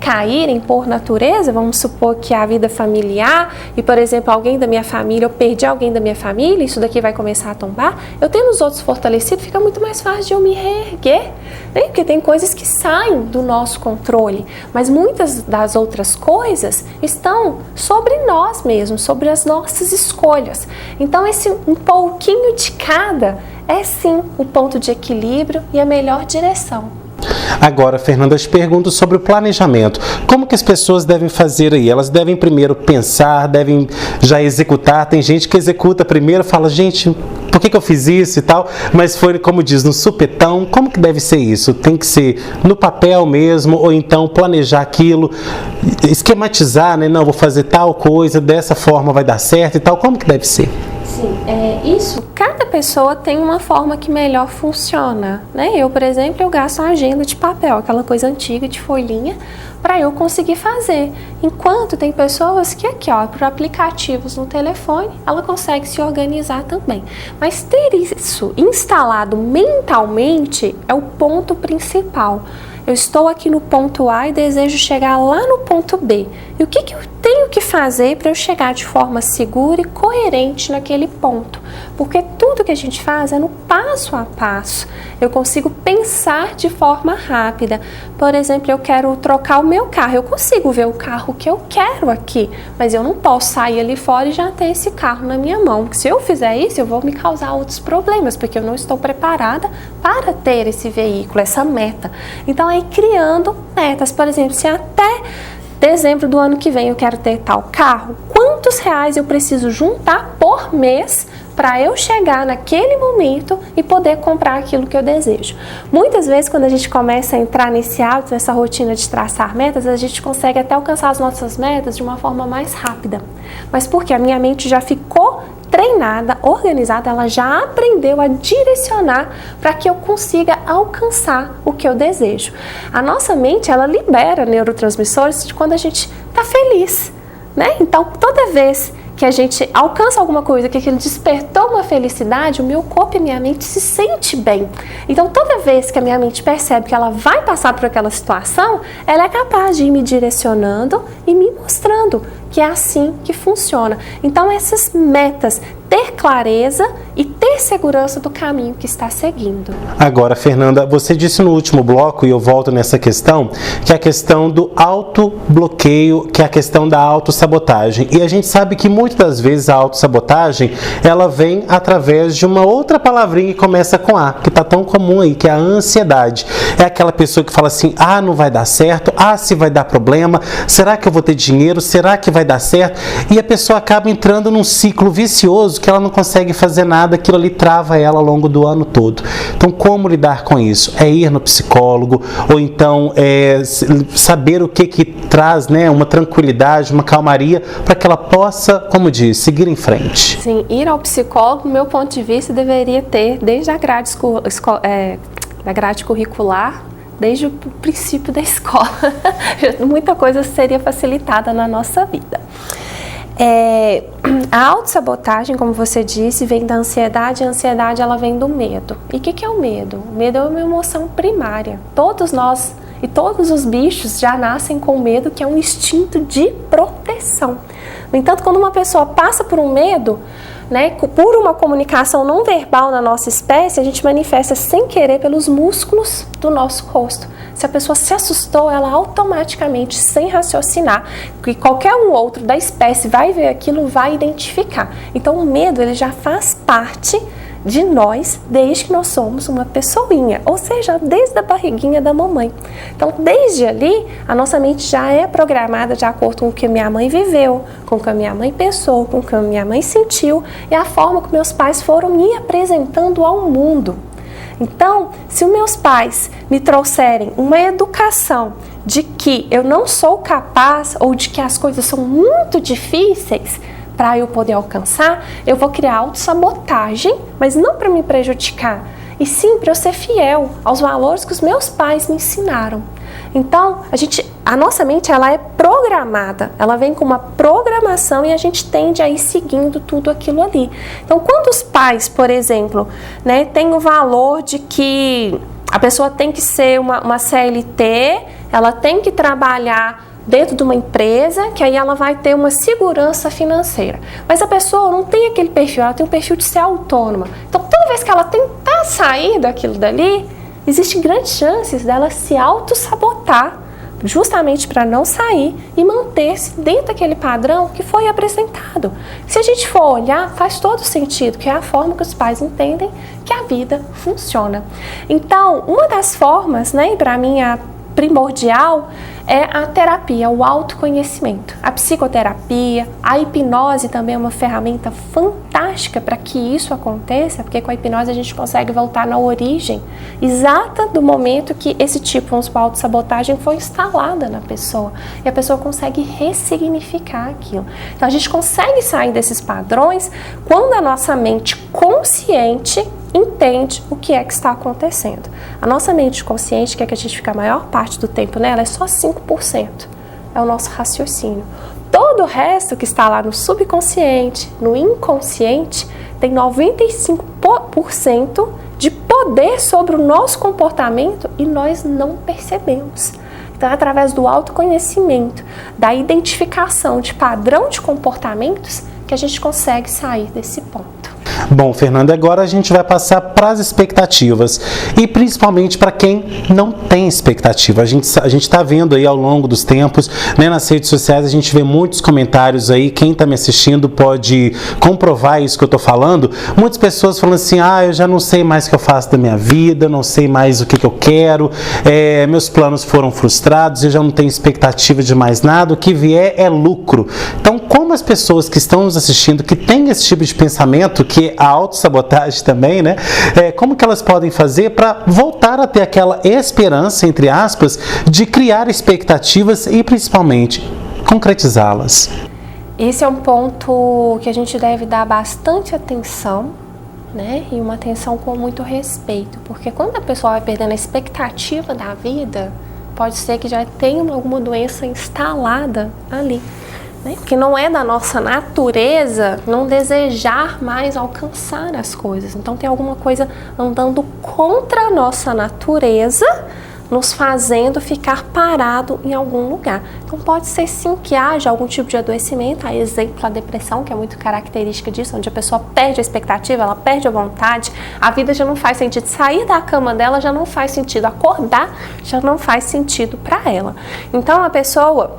caírem por natureza, vamos supor que a vida familiar e, por exemplo, alguém da minha família, eu perdi alguém da minha família, isso daqui vai começar a tombar, eu tendo os outros fortalecidos, fica muito mais fácil de eu me reerguer, né? Porque tem coisas que saem do nosso controle, mas muitas das outras coisas estão sobre nós mesmos, sobre as nossas escolhas. Então esse um pouquinho de cada é sim o ponto de equilíbrio e a melhor direção. Agora, Fernanda, eu te pergunto sobre o planejamento. Como que as pessoas devem fazer aí? Elas devem primeiro pensar, devem já executar. Tem gente que executa primeiro, fala, gente, por que eu fiz isso e tal? Mas foi, como diz, no supetão. Como que deve ser isso? Tem que ser no papel mesmo, ou então planejar aquilo, esquematizar, né? Não, vou fazer tal coisa, dessa forma vai dar certo e tal. Como que deve ser? Sim, isso, cada pessoa tem uma forma que melhor funciona, né? Eu, por exemplo, eu gasto a agenda de papel, aquela coisa antiga de folhinha, para eu conseguir fazer. Enquanto tem pessoas que aqui, ó, por aplicativos no telefone, ela consegue se organizar também. Mas ter isso instalado mentalmente é o ponto principal. Eu estou aqui no ponto A e desejo chegar lá no ponto B. E o que eu tenho que fazer para eu chegar de forma segura e coerente naquele ponto? Porque tudo que a gente faz é no passo a passo. Eu consigo pensar de forma rápida. Por exemplo, eu quero trocar o meu carro. Eu consigo ver o carro que eu quero aqui, mas eu não posso sair ali fora e já ter esse carro na minha mão. Se eu fizer isso, eu vou me causar outros problemas, porque eu não estou preparada para ter esse veículo, essa meta. Então, aí criando metas. Por exemplo, se até dezembro do ano que vem eu quero ter tal carro, quantos reais eu preciso juntar por mês para eu chegar naquele momento e poder comprar aquilo que eu desejo? Muitas vezes, quando a gente começa a entrar nesse hábito, nessa rotina de traçar metas, a gente consegue até alcançar as nossas metas de uma forma mais rápida. Mas porque a minha mente já ficou treinada, organizada, ela já aprendeu a direcionar para que eu consiga alcançar o que eu desejo. A nossa mente, ela libera neurotransmissores de quando a gente está feliz, né? Então, toda vez que a gente alcança alguma coisa, que aquilo despertou uma felicidade, o meu corpo e a minha mente se sente bem. Então, toda vez que a minha mente percebe que ela vai passar por aquela situação, ela é capaz de ir me direcionando e me mostrando que é assim que funciona. Então, essas metas, ter clareza e ter segurança do caminho que está seguindo. Agora, Fernanda, você disse no último bloco, e eu volto nessa questão, que é a questão do autobloqueio, que é a questão da autossabotagem. E a gente sabe que muitas das vezes a autossabotagem, ela vem através de uma outra palavrinha que começa com A, que está tão comum aí, que é a ansiedade. É aquela pessoa que fala assim, não vai dar certo, se vai dar problema, será que eu vou ter dinheiro, será que vai dar certo? E a pessoa acaba entrando num ciclo vicioso que ela não consegue fazer nada, aquilo ali trava ela ao longo do ano todo. Então, como lidar com isso? É ir no psicólogo, ou então saber o que traz, né, uma tranquilidade, uma calmaria, para que ela possa, como diz, seguir em frente. Sim, ir ao psicólogo, do meu ponto de vista, deveria ter desde a grade curricular, desde o princípio da escola. Muita coisa seria facilitada na nossa vida. A autossabotagem, como você disse, vem da ansiedade. A ansiedade, ela vem do medo. E o que é o medo? O medo é uma emoção primária. Todos nós e todos os bichos já nascem com medo, que é um instinto de proteção. No entanto, quando uma pessoa passa por um medo, né, por uma comunicação não verbal na nossa espécie, a gente manifesta sem querer pelos músculos do nosso rosto. Se a pessoa se assustou, ela automaticamente, sem raciocinar, que qualquer um outro da espécie vai ver aquilo, vai identificar. Então, o medo, ele já faz parte de nós desde que nós somos uma pessoinha, ou seja, desde a barriguinha da mamãe. Então, desde ali, a nossa mente já é programada de acordo com o que minha mãe viveu, com o que a minha mãe pensou, com o que a minha mãe sentiu e a forma que meus pais foram me apresentando ao mundo. Então, se os meus pais me trouxerem uma educação de que eu não sou capaz ou de que as coisas são muito difíceis para eu poder alcançar, eu vou criar autossabotagem, mas não para me prejudicar, e sim para eu ser fiel aos valores que os meus pais me ensinaram. Então, a nossa mente, ela é programada, ela vem com uma programação e a gente tende a ir seguindo tudo aquilo ali. Então, quando os pais, por exemplo, né, têm o valor de que a pessoa tem que ser uma CLT, ela tem que trabalhar dentro de uma empresa, que aí ela vai ter uma segurança financeira. Mas a pessoa não tem aquele perfil, ela tem um perfil de ser autônoma. Então, toda vez que ela tentar sair daquilo dali, existem grandes chances dela se auto-sabotar, justamente para não sair e manter-se dentro daquele padrão que foi apresentado. Se a gente for olhar, faz todo sentido, que é a forma que os pais entendem que a vida funciona. Então, uma das formas, né, para mim, a primordial é a terapia, o autoconhecimento. A psicoterapia, a hipnose também é uma ferramenta fantástica para que isso aconteça, porque com a hipnose a gente consegue voltar na origem exata do momento que esse tipo de autossabotagem foi instalada na pessoa. E a pessoa consegue ressignificar aquilo. Então a gente consegue sair desses padrões quando a nossa mente consciente entende o que é que está acontecendo. A nossa mente consciente, que é que a gente fica a maior parte do tempo nela, é só 5%. É o nosso raciocínio. Todo o resto que está lá no subconsciente, no inconsciente, tem 95% de poder sobre o nosso comportamento e nós não percebemos. Então, é através do autoconhecimento, da identificação de padrão de comportamentos, que a gente consegue sair desse ponto. Bom, Fernanda, agora a gente vai passar para as expectativas e principalmente para quem não tem expectativa. A gente está vendo aí ao longo dos tempos, né, nas redes sociais, a gente vê muitos comentários aí, quem está me assistindo pode comprovar isso que eu estou falando. Muitas pessoas falando assim, eu já não sei mais o que eu faço da minha vida, não sei mais o que eu quero, meus planos foram frustrados, eu já não tenho expectativa de mais nada, o que vier é lucro. Então, como as pessoas que estão nos assistindo, que têm esse tipo de pensamento, que a autossabotagem também, né? Como que elas podem fazer para voltar a ter aquela esperança, entre aspas, de criar expectativas e principalmente concretizá-las? Esse é um ponto que a gente deve dar bastante atenção, né? E uma atenção com muito respeito, porque quando a pessoa vai perdendo a expectativa da vida, pode ser que já tenha alguma doença instalada ali. né? Porque não é da nossa natureza não desejar mais alcançar as coisas. Então tem alguma coisa andando contra a nossa natureza, nos fazendo ficar parado em algum lugar. Então pode ser sim que haja algum tipo de adoecimento, a exemplo a depressão, que é muito característica disso, onde a pessoa perde a expectativa, ela perde a vontade, a vida já não faz sentido, sair da cama dela já não faz sentido, acordar já não faz sentido para ela. Então a pessoa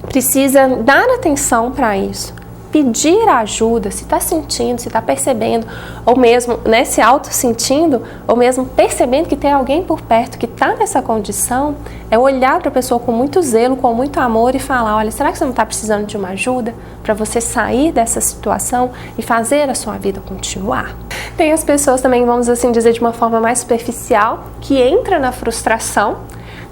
precisa dar atenção para isso, pedir ajuda, se está sentindo, se está percebendo, ou mesmo, né, se auto-sentindo, ou mesmo percebendo que tem alguém por perto que está nessa condição, é olhar para a pessoa com muito zelo, com muito amor e falar, olha, será que você não está precisando de uma ajuda para você sair dessa situação e fazer a sua vida continuar? Tem as pessoas também, vamos assim dizer, de uma forma mais superficial, que entra na frustração,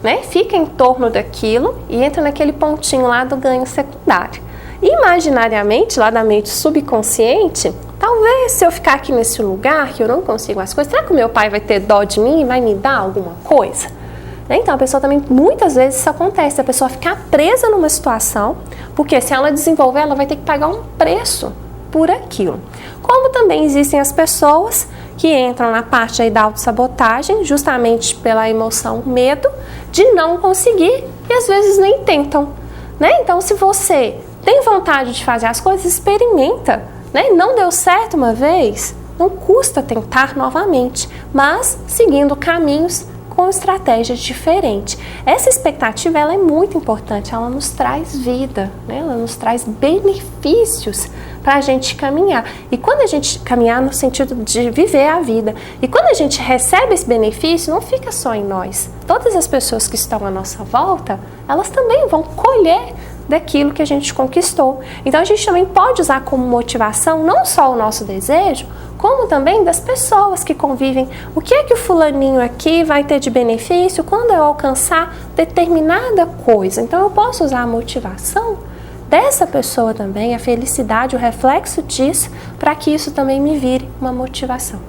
né, fica em torno daquilo e entra naquele pontinho lá do ganho secundário. Imaginariamente, lá da mente subconsciente, talvez se eu ficar aqui nesse lugar que eu não consigo as coisas, será que o meu pai vai ter dó de mim e vai me dar alguma coisa? Então a pessoa também, muitas vezes isso acontece, a pessoa ficar presa numa situação, porque se ela desenvolver, ela vai ter que pagar um preço por aquilo. Como também existem as pessoas que entram na parte aí da autossabotagem, justamente pela emoção medo de não conseguir e às vezes nem tentam, né? Então se você tem vontade de fazer as coisas, experimenta, né? Não deu certo uma vez, não custa tentar novamente, mas seguindo caminhos com estratégias diferentes. Essa expectativa ela é muito importante, ela nos traz vida, né? Ela nos traz benefícios para a gente caminhar. E quando a gente caminhar no sentido de viver a vida, e quando a gente recebe esse benefício, não fica só em nós. Todas as pessoas que estão à nossa volta, elas também vão colher daquilo que a gente conquistou. Então a gente também pode usar como motivação não só o nosso desejo, como também das pessoas que convivem. O que é que o fulaninho aqui vai ter de benefício quando eu alcançar determinada coisa? Então eu posso usar a motivação dessa pessoa também, a felicidade, o reflexo disso, para que isso também me vire uma motivação.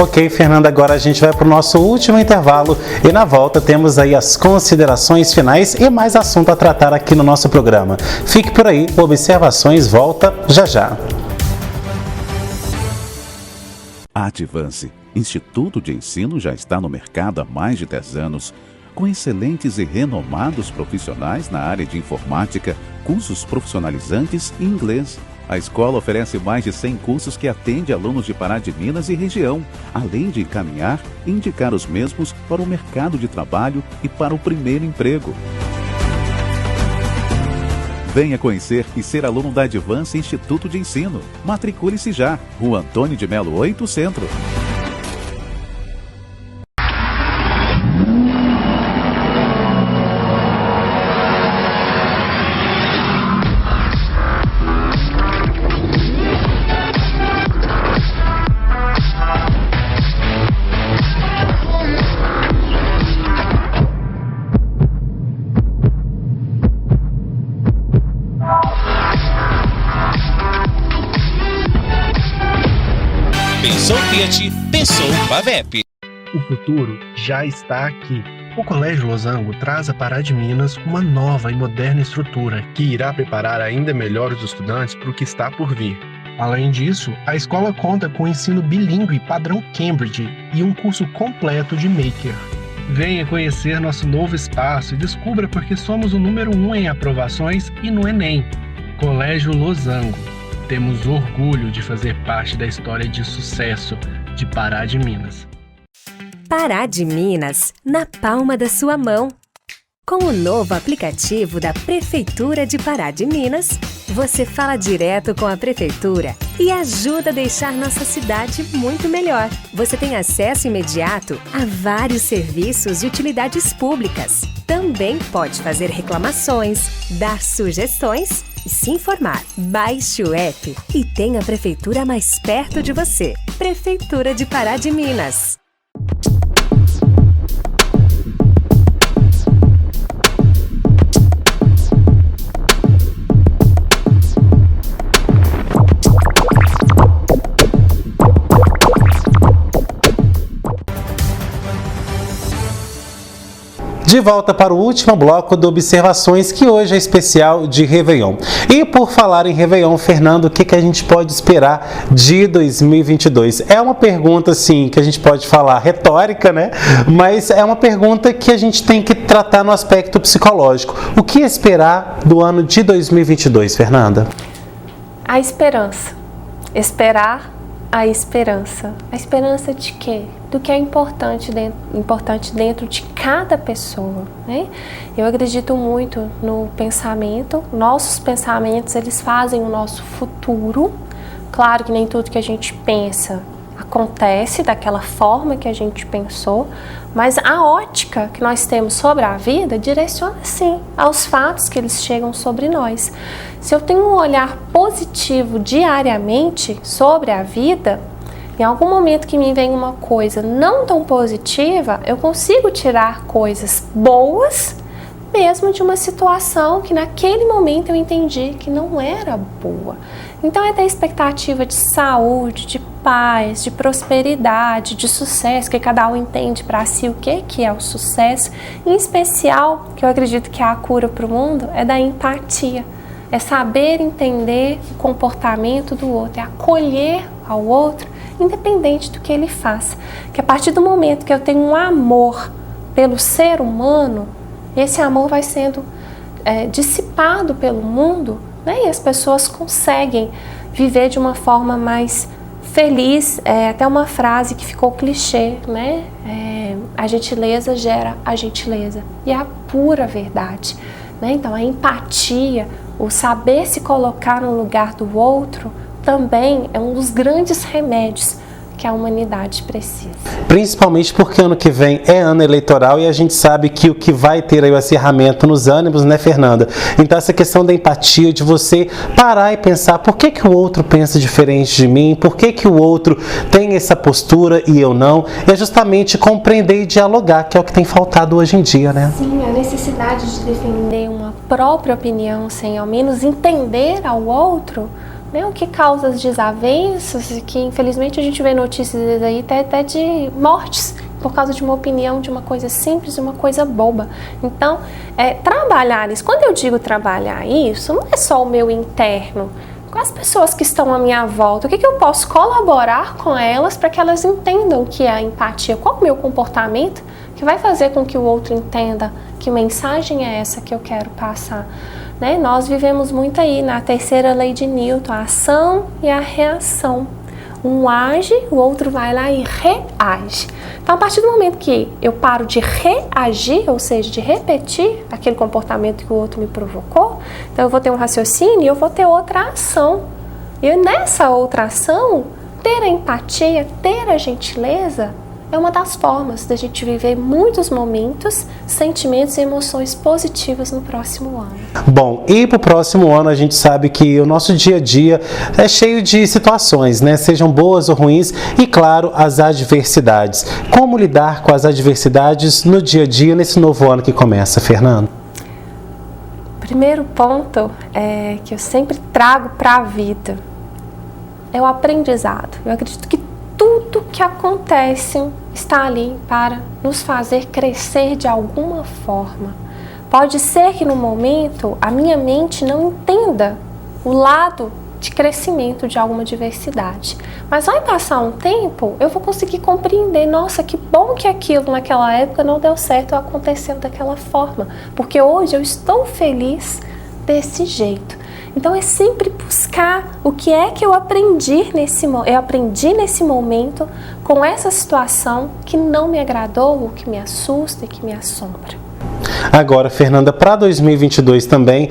Ok, Fernanda, agora a gente vai para o nosso último intervalo e na volta temos aí as considerações finais e mais assunto a tratar aqui no nosso programa. Fique por aí, o Observações volta já já. A Advance, Instituto de Ensino, já está no mercado há mais de 10 anos, com excelentes e renomados profissionais na área de informática, cursos profissionalizantes e inglês. A escola oferece mais de 100 cursos que atende alunos de Pará de Minas e região, além de encaminhar e indicar os mesmos para o mercado de trabalho e para o primeiro emprego. Venha conhecer e ser aluno da Advance Instituto de Ensino. Matricule-se já. Rua Antônio de Melo 8, Centro. Pensou Fiat, pensou Pavep. O futuro já está aqui. O Colégio Losango traz a Pará de Minas uma nova e moderna estrutura que irá preparar ainda melhor os estudantes para o que está por vir. Além disso, a escola conta com ensino bilíngue padrão Cambridge e um curso completo de Maker. Venha conhecer nosso novo espaço e descubra por que somos o número 1 em aprovações e no Enem. Colégio Losango. Temos orgulho de fazer parte da história de sucesso de Pará de Minas. Pará de Minas, na palma da sua mão. Com o novo aplicativo da Prefeitura de Pará de Minas, você fala direto com a Prefeitura e ajuda a deixar nossa cidade muito melhor. Você tem acesso imediato a vários serviços e utilidades públicas. Também pode fazer reclamações, dar sugestões e se informar. Baixe o app e tenha a Prefeitura mais perto de você. Prefeitura de Pará de Minas. De volta para o último bloco do Observações, que hoje é especial de Réveillon. E por falar em Réveillon, Fernando, o que a gente pode esperar de 2022? É uma pergunta, assim, que a gente pode falar retórica, né? Mas é uma pergunta que a gente tem que tratar no aspecto psicológico. O que esperar do ano de 2022, Fernanda? A esperança. Esperar a esperança. A esperança de quê? Do que é importante dentro de cada pessoa, né? Eu acredito muito no pensamento. Nossos pensamentos, eles fazem o nosso futuro. Claro que nem tudo que a gente pensa acontece daquela forma que a gente pensou, mas a ótica que nós temos sobre a vida direciona sim aos fatos que eles chegam sobre nós. Se eu tenho um olhar positivo diariamente sobre a vida, em algum momento que me vem uma coisa não tão positiva, eu consigo tirar coisas boas, mesmo de uma situação que naquele momento eu entendi que não era boa. Então é ter expectativa de saúde, de paz, de prosperidade, de sucesso, que cada um entende para si o que é o sucesso. Em especial, que eu acredito que é a cura para o mundo, é da empatia. É saber entender o comportamento do outro, é acolher ao outro, independente do que ele faça. Que a partir do momento que eu tenho um amor pelo ser humano, esse amor vai sendo dissipado pelo mundo, né? E as pessoas conseguem viver de uma forma mais feliz. É até uma frase que ficou clichê, né? A gentileza gera a gentileza. E é a pura verdade, né? Então a empatia, o saber se colocar no lugar do outro, também é um dos grandes remédios que a humanidade precisa. Principalmente porque ano que vem é ano eleitoral e a gente sabe que o que vai ter aí o acirramento nos ânimos, né, Fernanda? Então essa questão da empatia, de você parar e pensar por que o outro pensa diferente de mim, por que o outro tem essa postura e eu não, é justamente compreender e dialogar, que é o que tem faltado hoje em dia, né? Sim, a necessidade de defender uma própria opinião sem ao menos entender ao outro, né, o que causa as desavenças, que infelizmente a gente vê notícias aí até de mortes por causa de uma opinião, de uma coisa simples, de uma coisa boba. Então, trabalhar isso, quando eu digo trabalhar isso, não é só o meu interno, com as pessoas que estão à minha volta, o que eu posso colaborar com elas para que elas entendam o que é a empatia, qual o meu comportamento que vai fazer com que o outro entenda que mensagem é essa que eu quero passar. Né? Nós vivemos muito aí na terceira lei de Newton, a ação e a reação. Um age, o outro vai lá e reage. Então, a partir do momento que eu paro de reagir, ou seja, de repetir aquele comportamento que o outro me provocou, então eu vou ter um raciocínio e eu vou ter outra ação. E nessa outra ação, ter a empatia, ter a gentileza, é uma das formas da gente viver muitos momentos, sentimentos e emoções positivas no próximo ano. Bom, e para o próximo ano a gente sabe que o nosso dia a dia é cheio de situações, né? Sejam boas ou ruins, e claro, as adversidades. Como lidar com as adversidades no dia a dia, nesse novo ano que começa, Fernando? Primeiro ponto que eu sempre trago para a vida é o aprendizado. Eu acredito que tudo que acontece está ali para nos fazer crescer de alguma forma. Pode ser que no momento a minha mente não entenda o lado de crescimento de alguma diversidade, mas vai passar um tempo, eu vou conseguir compreender, nossa, que bom que aquilo naquela época não deu certo acontecendo daquela forma, porque hoje eu estou feliz desse jeito. Então é sempre buscar o que é que eu aprendi nesse momento com essa situação que não me agradou, o que me assusta e que me assombra. Agora, Fernanda, para 2022 também,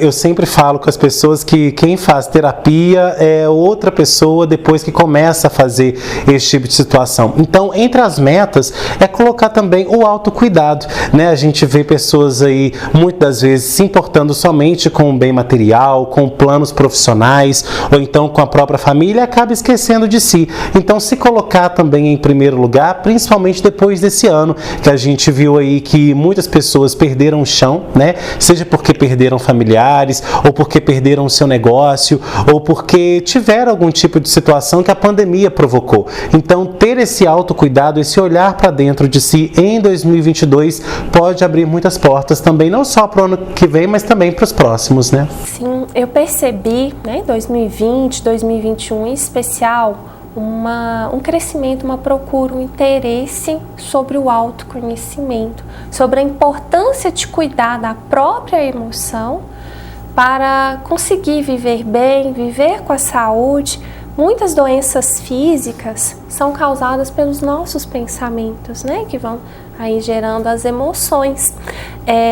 eu sempre falo com as pessoas que quem faz terapia é outra pessoa depois que começa a fazer esse tipo de situação. Então, entre as metas, é colocar também o autocuidado, né? A gente vê pessoas aí, muitas das vezes, se importando somente com o bem material, com planos profissionais, ou então com a própria família, e acaba esquecendo de si. Então, se colocar também em primeiro lugar, principalmente depois desse ano, que a gente viu aí que muitas pessoas pessoas perderam o chão, né? Seja porque perderam familiares, ou porque perderam o seu negócio, ou porque tiveram algum tipo de situação que a pandemia provocou. Então, ter esse autocuidado, esse olhar para dentro de si em 2022 pode abrir muitas portas também, não só para o ano que vem, mas também para os próximos, né? Sim, eu percebi, né, em 2020, 2021 em especial, um crescimento, uma procura, um interesse sobre o autoconhecimento, sobre a importância de cuidar da própria emoção para conseguir viver bem, viver com a saúde. Muitas doenças físicas são causadas pelos nossos pensamentos, né, que vão aí gerando as emoções.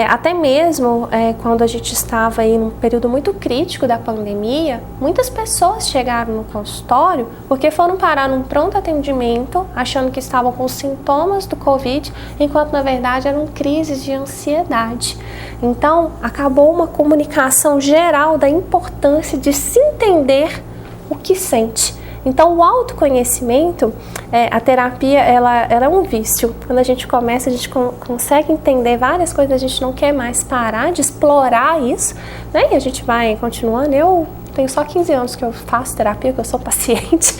Até mesmo quando a gente estava aí num período muito crítico da pandemia, muitas pessoas chegaram no consultório porque foram parar num pronto atendimento achando que estavam com sintomas do Covid, enquanto na verdade eram crises de ansiedade. Então, acabou uma comunicação geral da importância de se entender o que sente. Então, o autoconhecimento, a terapia, ela é um vício. Quando a gente começa, a gente consegue entender várias coisas, a gente não quer mais parar de explorar isso, né? E a gente vai continuando. Eu tenho só 15 anos que eu faço terapia, que eu sou paciente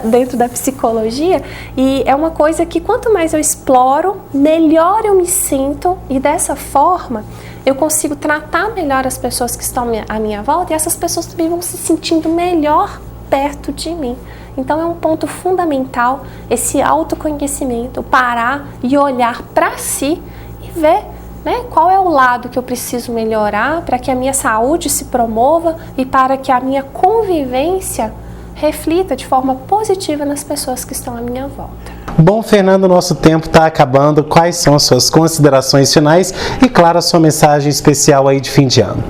dentro da psicologia, e é uma coisa que quanto mais eu exploro, melhor eu me sinto, e dessa forma eu consigo tratar melhor as pessoas que estão à minha volta, e essas pessoas também vão se sentindo melhor perto de mim. Então é um ponto fundamental esse autoconhecimento, parar e olhar para si e ver, né, qual é o lado que eu preciso melhorar para que a minha saúde se promova e para que a minha convivência reflita de forma positiva nas pessoas que estão à minha volta. Bom, Fernanda, nosso tempo está acabando. Quais são as suas considerações finais e, claro, a sua mensagem especial aí de fim de ano?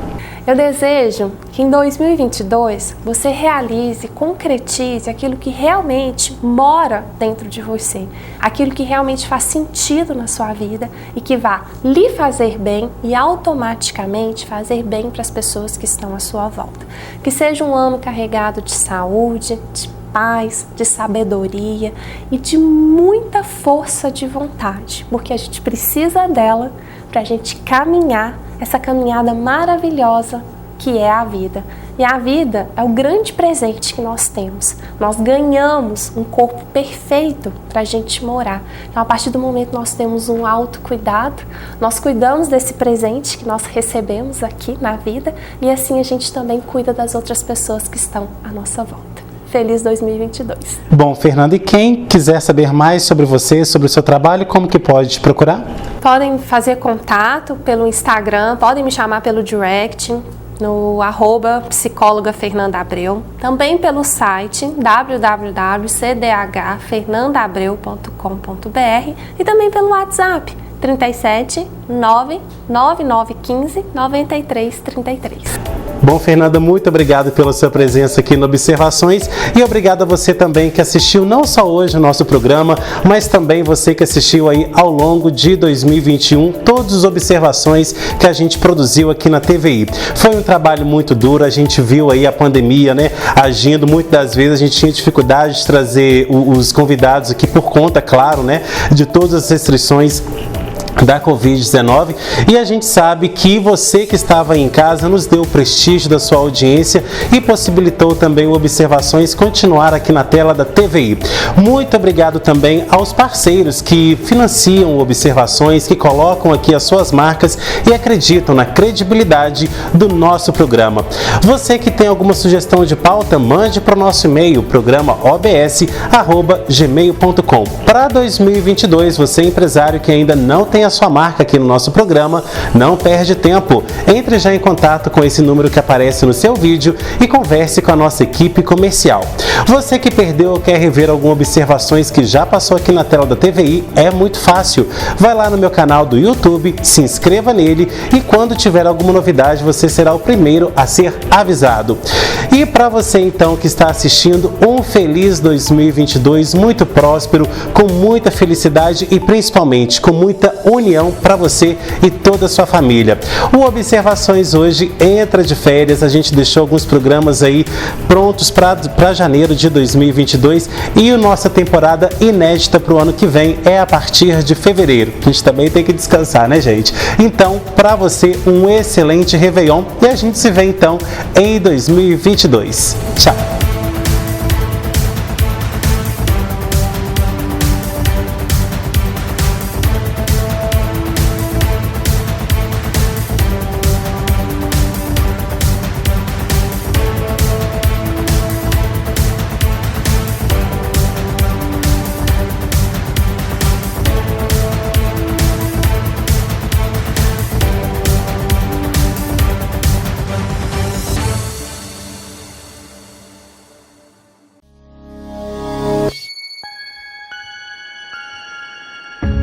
Eu desejo que em 2022 você realize, concretize aquilo que realmente mora dentro de você, aquilo que realmente faz sentido na sua vida e que vá lhe fazer bem e automaticamente fazer bem para as pessoas que estão à sua volta. Que seja um ano carregado de saúde, de paz, de sabedoria e de muita força de vontade, porque a gente precisa dela para a gente caminhar essa caminhada maravilhosa que é a vida. E a vida é o grande presente que nós temos. Nós ganhamos um corpo perfeito para a gente morar. Então, a partir do momento que nós temos um autocuidado, nós cuidamos desse presente que nós recebemos aqui na vida e assim a gente também cuida das outras pessoas que estão à nossa volta. Feliz 2022. Bom, Fernanda, e quem quiser saber mais sobre você, sobre o seu trabalho, como que pode te procurar? Podem fazer contato pelo Instagram, podem me chamar pelo direct, no @psicóloga Fernanda Abreu, também pelo site www.cdhfernandaabreu.com.br e também pelo WhatsApp 37 99915 9333. Bom, Fernanda, muito obrigado pela sua presença aqui no Observações e obrigado a você também que assistiu não só hoje o nosso programa, mas também você que assistiu aí ao longo de 2021 todas as observações que a gente produziu aqui na TVI. Foi um trabalho muito duro, a gente viu aí a pandemia, né, agindo. Muitas das vezes a gente tinha dificuldade de trazer os convidados aqui por conta, claro, né, de todas as restrições da Covid-19, e a gente sabe que você que estava aí em casa nos deu o prestígio da sua audiência e possibilitou também o Observações continuar aqui na tela da TVI. Muito obrigado também aos parceiros que financiam o Observações, que colocam aqui as suas marcas e acreditam na credibilidade do nosso programa. Você que tem alguma sugestão de pauta, mande para o nosso e-mail, programaobs@gmail.com. Para 2022, você empresário que ainda não tem a sua marca aqui no nosso programa, não perde tempo. Entre já em contato com esse número que aparece no seu vídeo e converse com a nossa equipe comercial. Você que perdeu ou quer rever algumas observações que já passou aqui na tela da TVI, é muito fácil. Vai lá no meu canal do YouTube, se inscreva nele e quando tiver alguma novidade você será o primeiro a ser avisado. E para você então que está assistindo, um feliz 2022, muito próspero, com muita felicidade e principalmente com muita união para você e toda a sua família. O Observações hoje entra de férias, a gente deixou alguns programas aí prontos para janeiro de 2022 e a nossa temporada inédita para o ano que vem é a partir de fevereiro. A gente também tem que descansar, né, gente? Então, para você, um excelente Réveillon e a gente se vê então em 2022. Tchau!